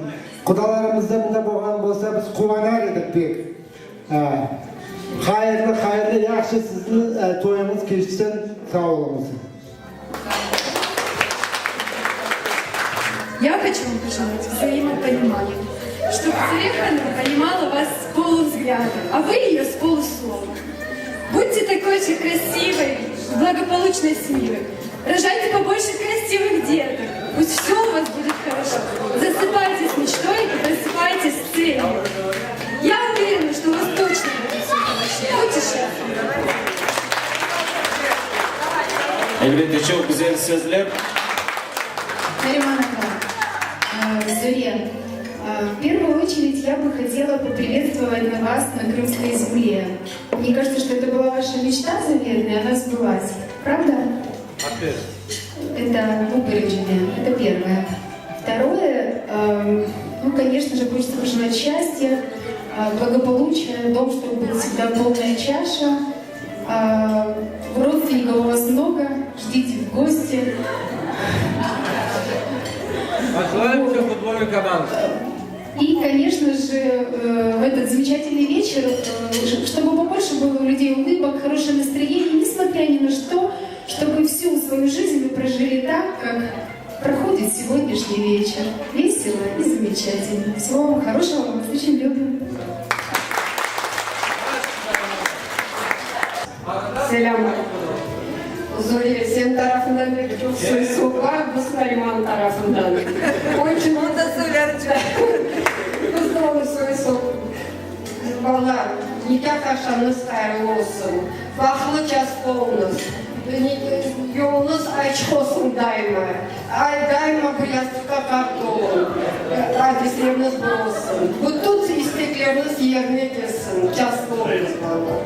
Qudalarımızda bunda bo'lgan bo'lsa, biz quvonar edik bek. Xayrli, yaxshi sizni to'yingiz kechsin, sog' bo'linglar. Я хочу вам пожелать взаимопонимания, чтобы Царевна понимала вас с полувзгляда, а вы ее с полуслова. Будьте такой же красивой, благополучной семьей. Рожайте побольше красивых деток. Пусть все у вас будет хорошо. Засыпайте с мечтой и просыпайтесь с целью. Я уверена, что у вас точно будет все хорошо. Будьте счастливы. Elbette çok güzel sözler. Нариман Зоре, в первую очередь я бы хотела поприветствовать на вас на Крымской земле. Мне кажется, что это была ваша мечта заветная, она сбылась. Правда? Это выпереджение, это первое. Второе, конечно же, хочется пожелать счастья, благополучия, дом, чтобы была всегда полная чаша. Родственников у вас много, ждите в гости. Пожелаем всем футбольную команду. И, конечно же, в этот замечательный вечер, чтобы побольше было у людей улыбок, хорошее настроение, несмотря ни на что, чтобы всю свою жизнь вы прожили так, как проходит сегодняшний вечер. Весело и замечательно. Всего вам хорошего, мы вас очень любим. Selam. Zoya senin tarafından çok soğuk var, bu Nariman tarafından. Onun için onu da söyleyeceğim. Kızlarımın soğuk. Valla nikah akşamınız hayırlı olsun. Vaklı kasıp olunuz. Yolunuz açık olsun daima. Daima bu yastıkta kalpli olun. Adresleriniz bol olsun. Bütün istekleriniz yerine gelsin. Kasıp olunuz valla.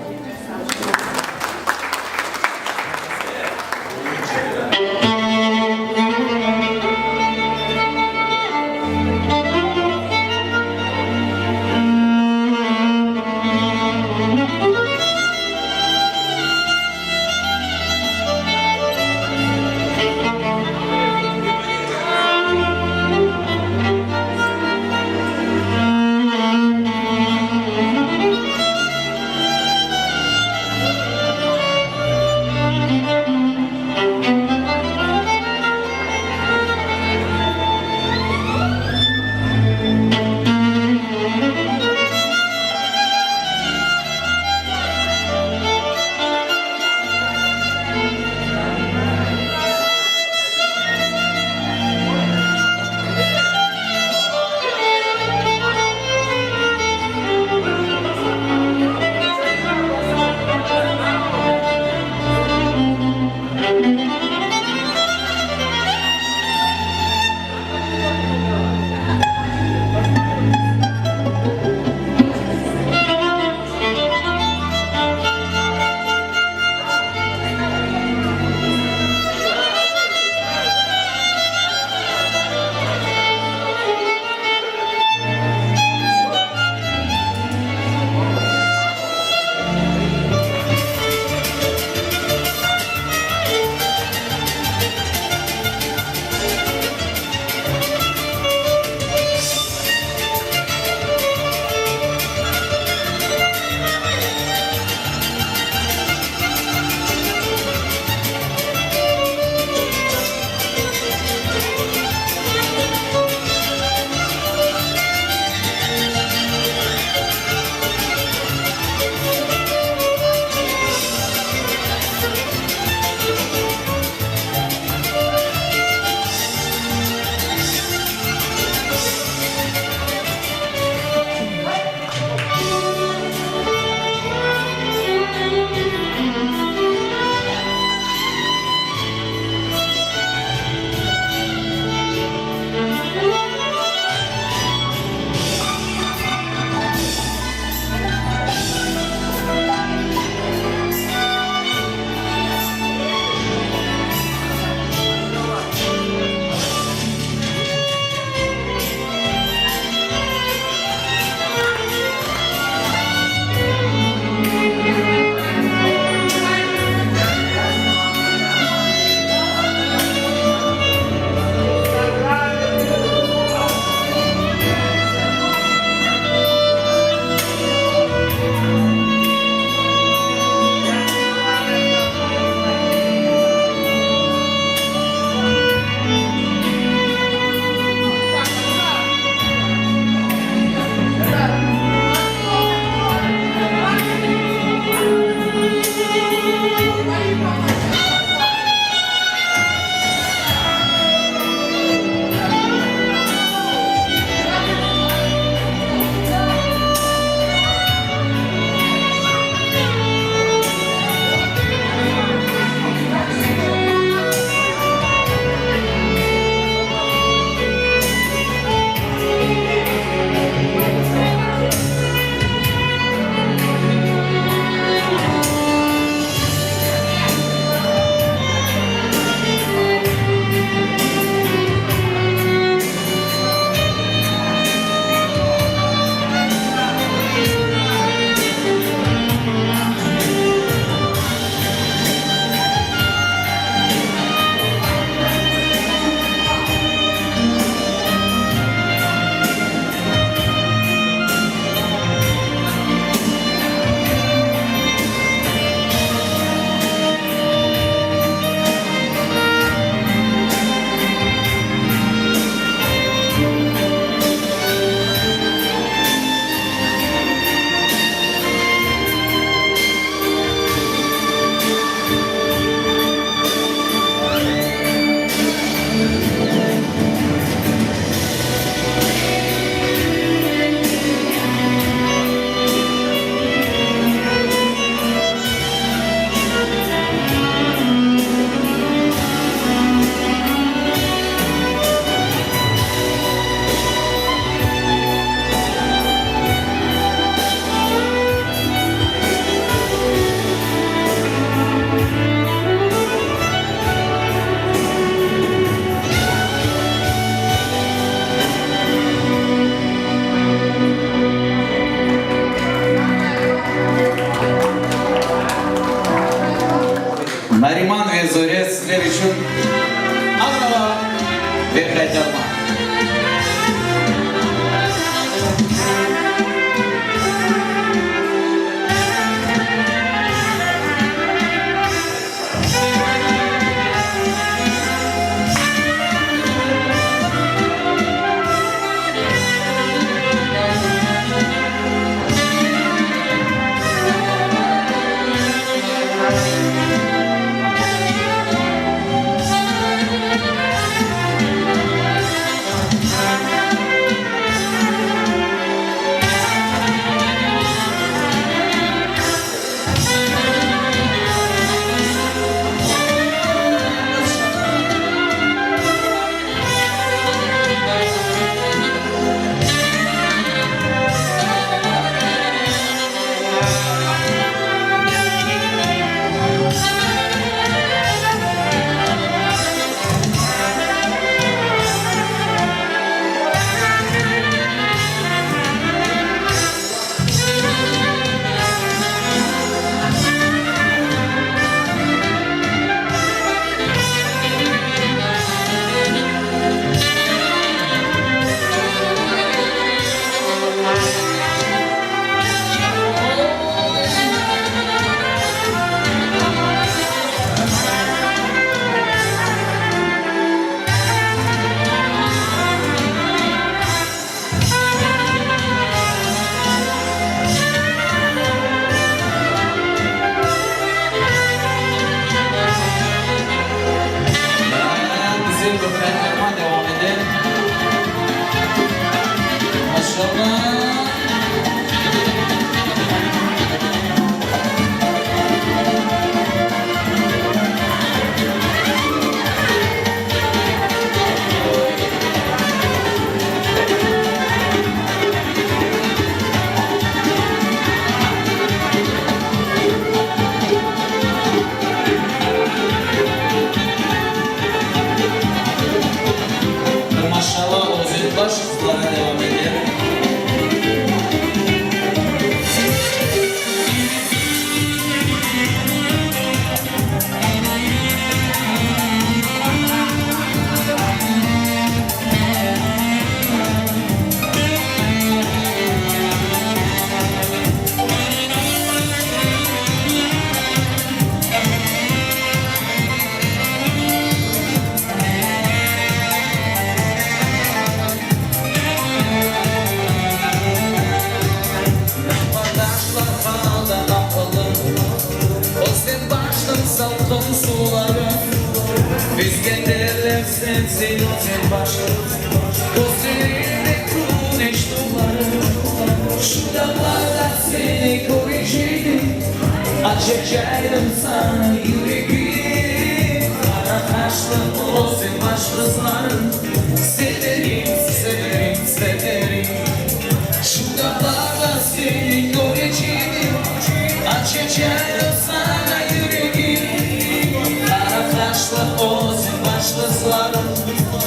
bir kaytarma. Açacağım sana yüreği, kara kaşlı olsun başlıkların. Severim, severim, severim. Şu dağlarda seni göreceğim. Açacağım sana yüreği, kara kaşlı olsun başlıkların.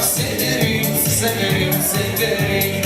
Severim, severim, severim.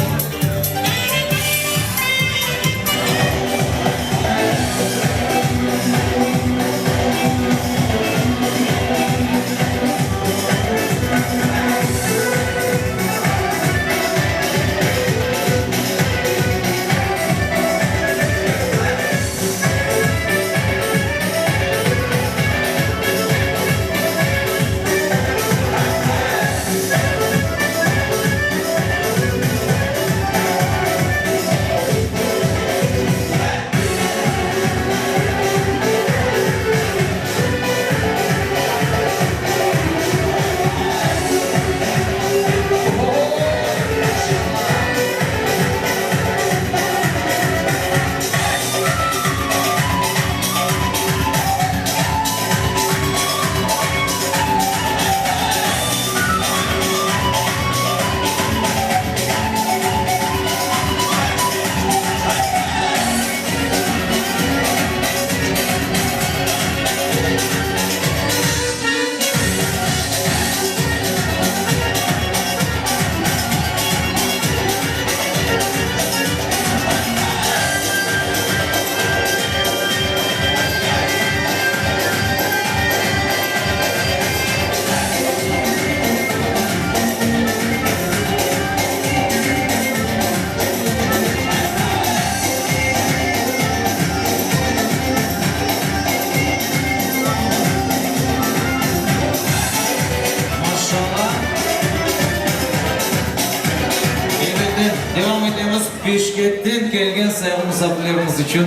sayın misafirlerimiz için.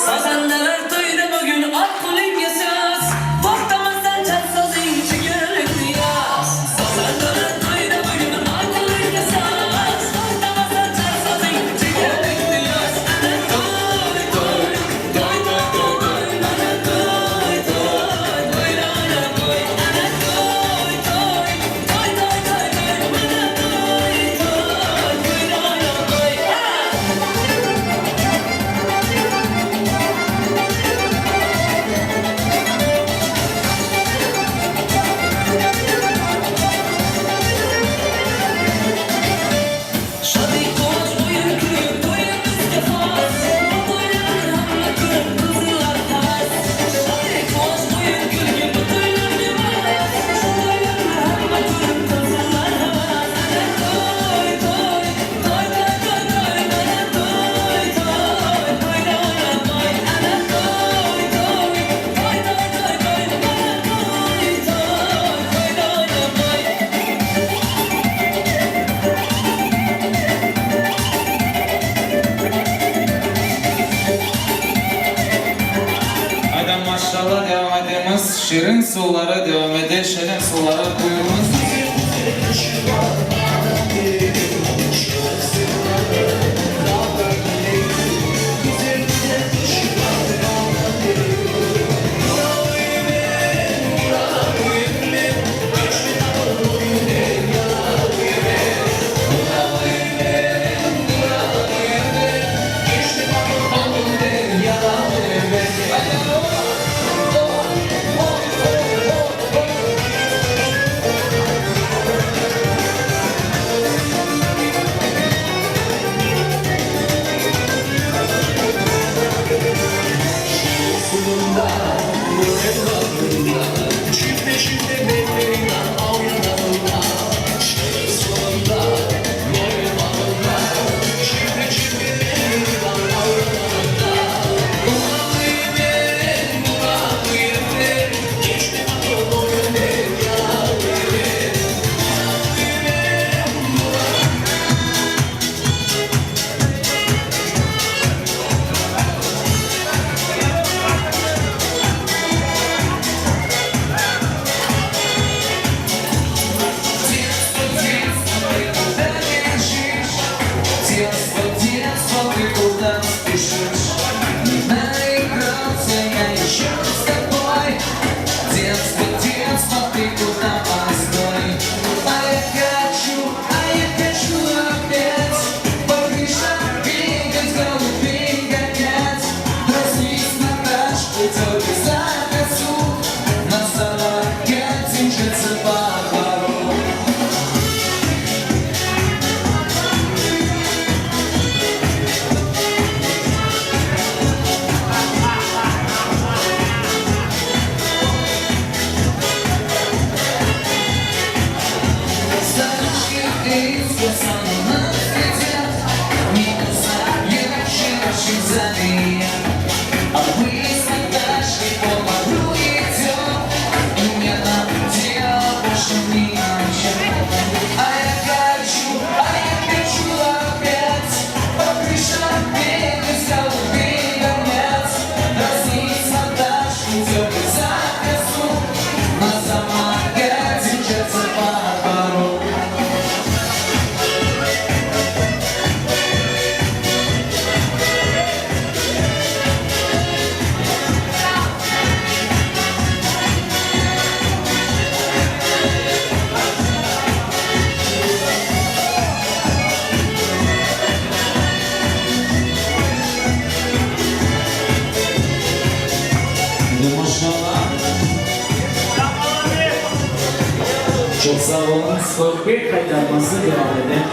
Sazanlar toyda bugün at kulüp yasas. Vaktamazdan çalsazın çıkırlık yaz. Sazanlar toyda bugün at kulüp yasas. Vaktamazdan çalsazın çıkırlık yaz. Toy toy, toy toy toy toy. Ana toy toy, toy ana toy. Ana toy toy, toy toy toy toy. Ana toy toy, toy ana toy. Şadi koç oyun kürüm, toyun üstü faz. Bu toyların hamle kürüm, kızılar faz. Şadi koç oyun kürüm, bu toylar cevaz. Bu toyların hamle kürüm, kızılar faz. Ana toy toy, toy toy toy toy. Ana toy toy, toy ana toy. Ana toy toy, toy toy toy toy. Ana toy toy, toy ana toy. Hadi maşallah devam edemiz. Şirin sulara devam ede. Şirin sulara buyurunuz. Детство, ты куда спешишь? Наигрался я еще с тобой. Детство, ты куда постой? А я хочу опять по крышам бегать, голубей гонять. Проснись на тачку, только за косу. На самокате мчится по двору. А быстро дальше по морю идем, и мне там дело больше ни о чем. А я хочу опять по крышам бегать, голубей гонять. Разнись на тачку, дергай за косу, на самокате мчаться по двору. Çok sağ olun. Sohbet kaydarması devam edelim.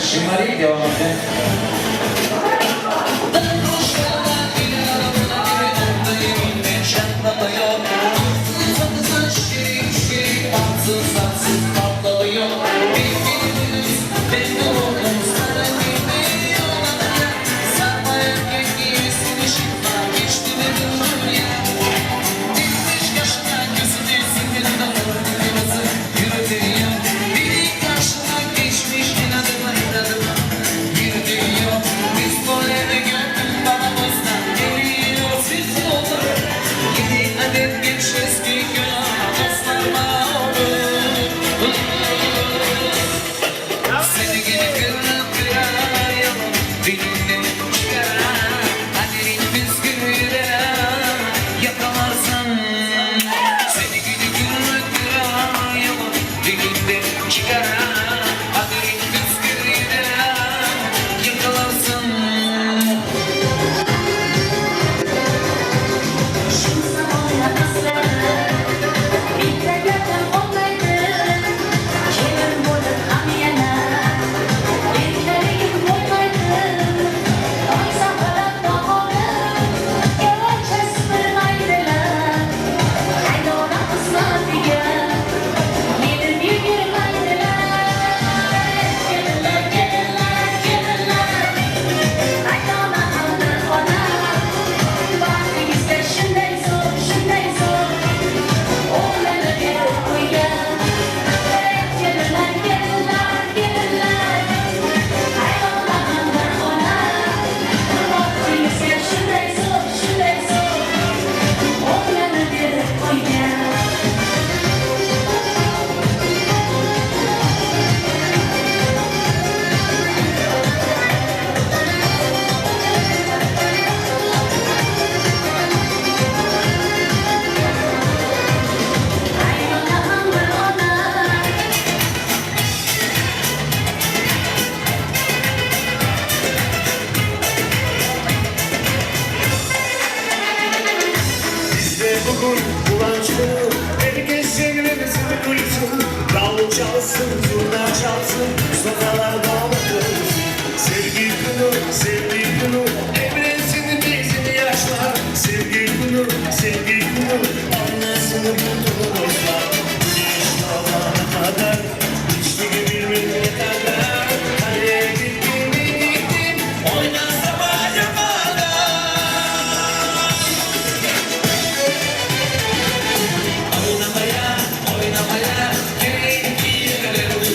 Şimarik devam edelim. Oynamaya, oynamaya, gerek bir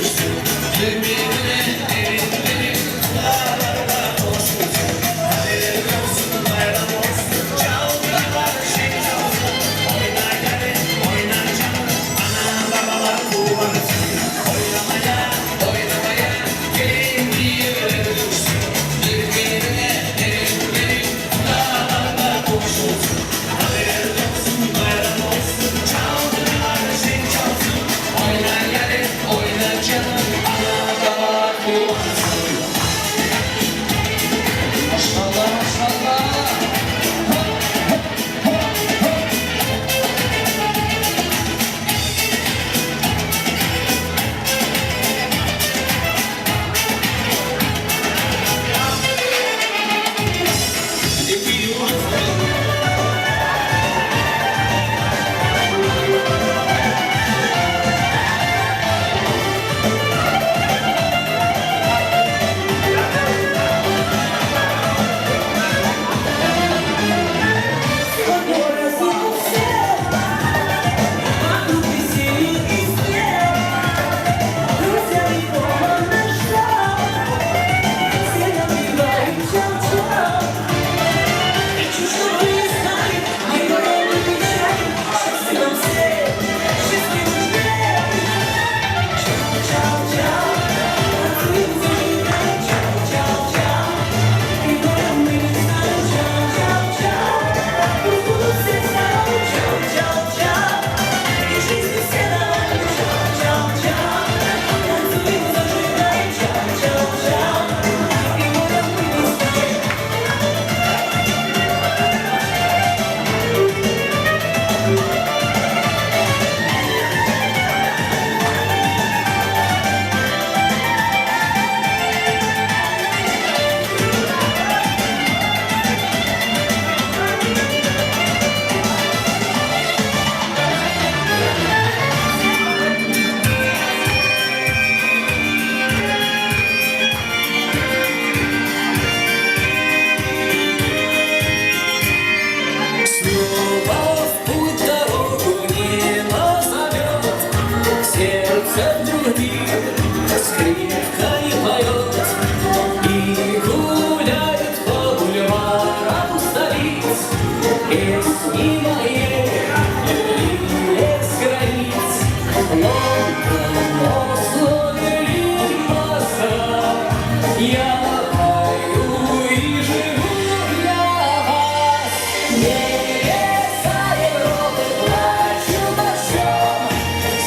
Я пою и живу для вас. Небеса Европы плачут дождем.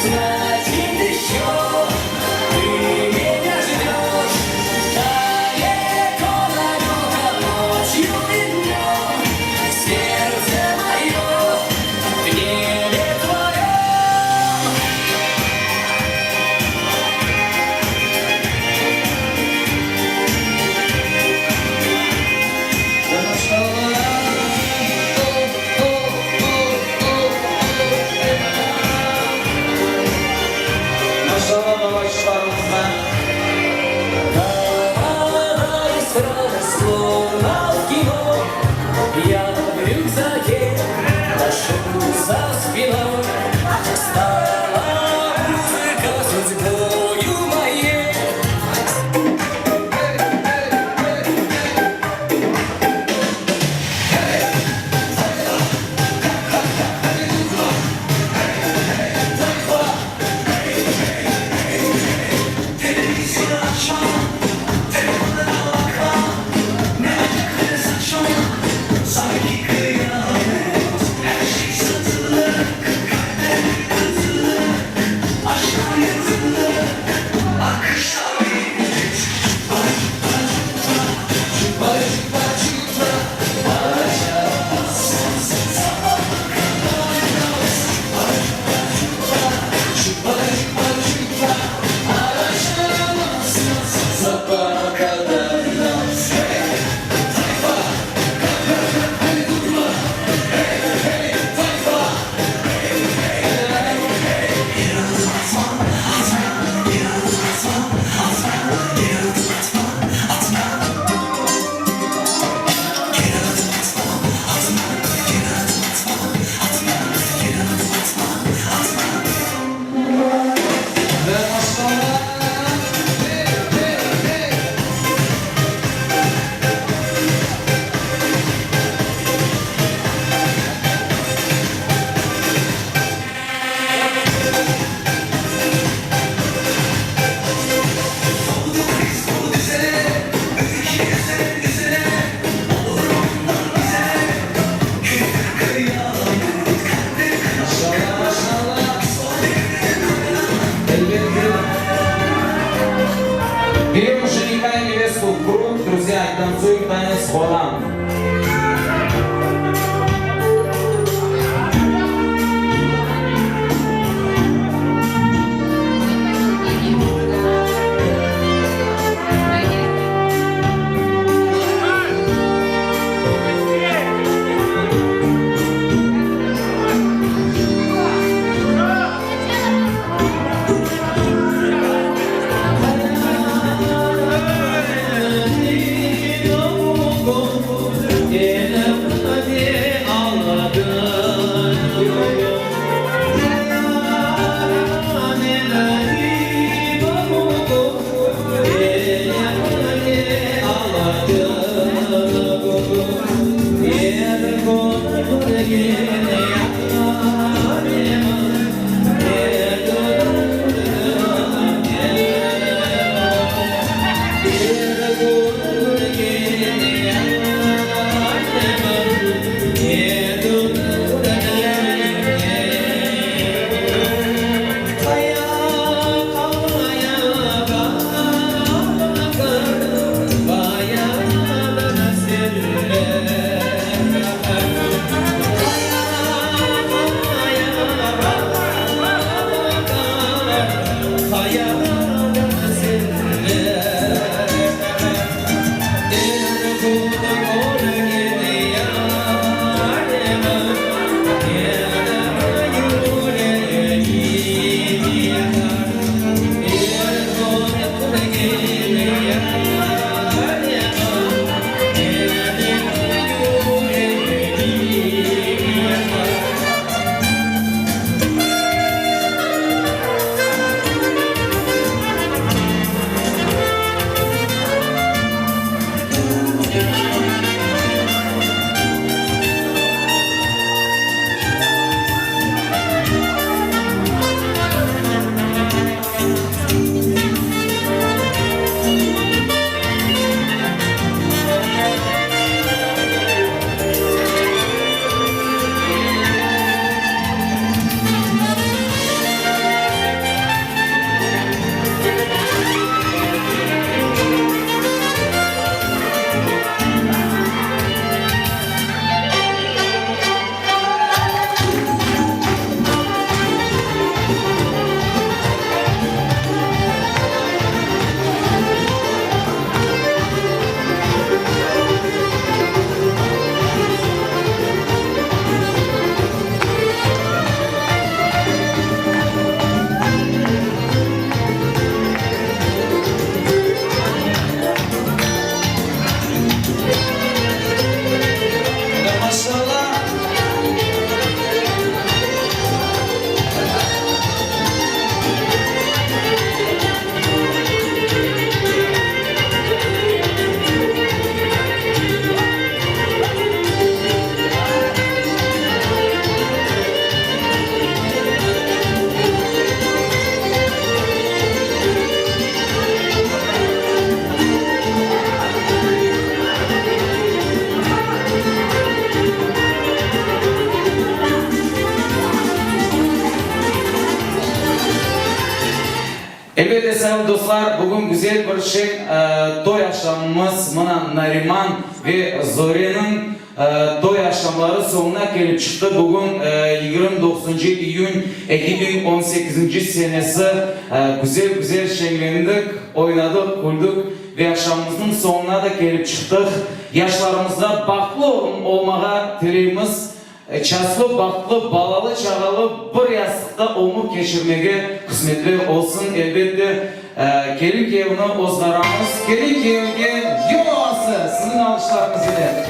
Значит, еще ты меня ждешь. Далеко, далеко, ночью и днем. Сердце мое в небе твоем. Maşallah bağışlarımızla. Словно в кино, я в рюкзаке, ношу за спиной. Стала музыка судьбою моей. Берем жениха и невесту в круг, друзья, и танцуем танец хвалам. Go, go, go. Elbette sevgili dostlar, bugün güzel bir toy akşamımız Mına Nariman ve Zore'nin toy akşamları sonuna gelip çıktı. Bugün 29 iyun 2018 senesi güzel şenlendik, oynadık, güldük ve akşamımızın sonuna da gelip çıktık. Yaşlarımızda baklı olmağa dileyimiz. Çaslı, baklı, balalı, çağalı bir yastıkta umur geçirmeye kısmetli olsun. Elbette gelin kevine ozgaramız, gelin kevine yol alsın. Sizin alışlarınız ile.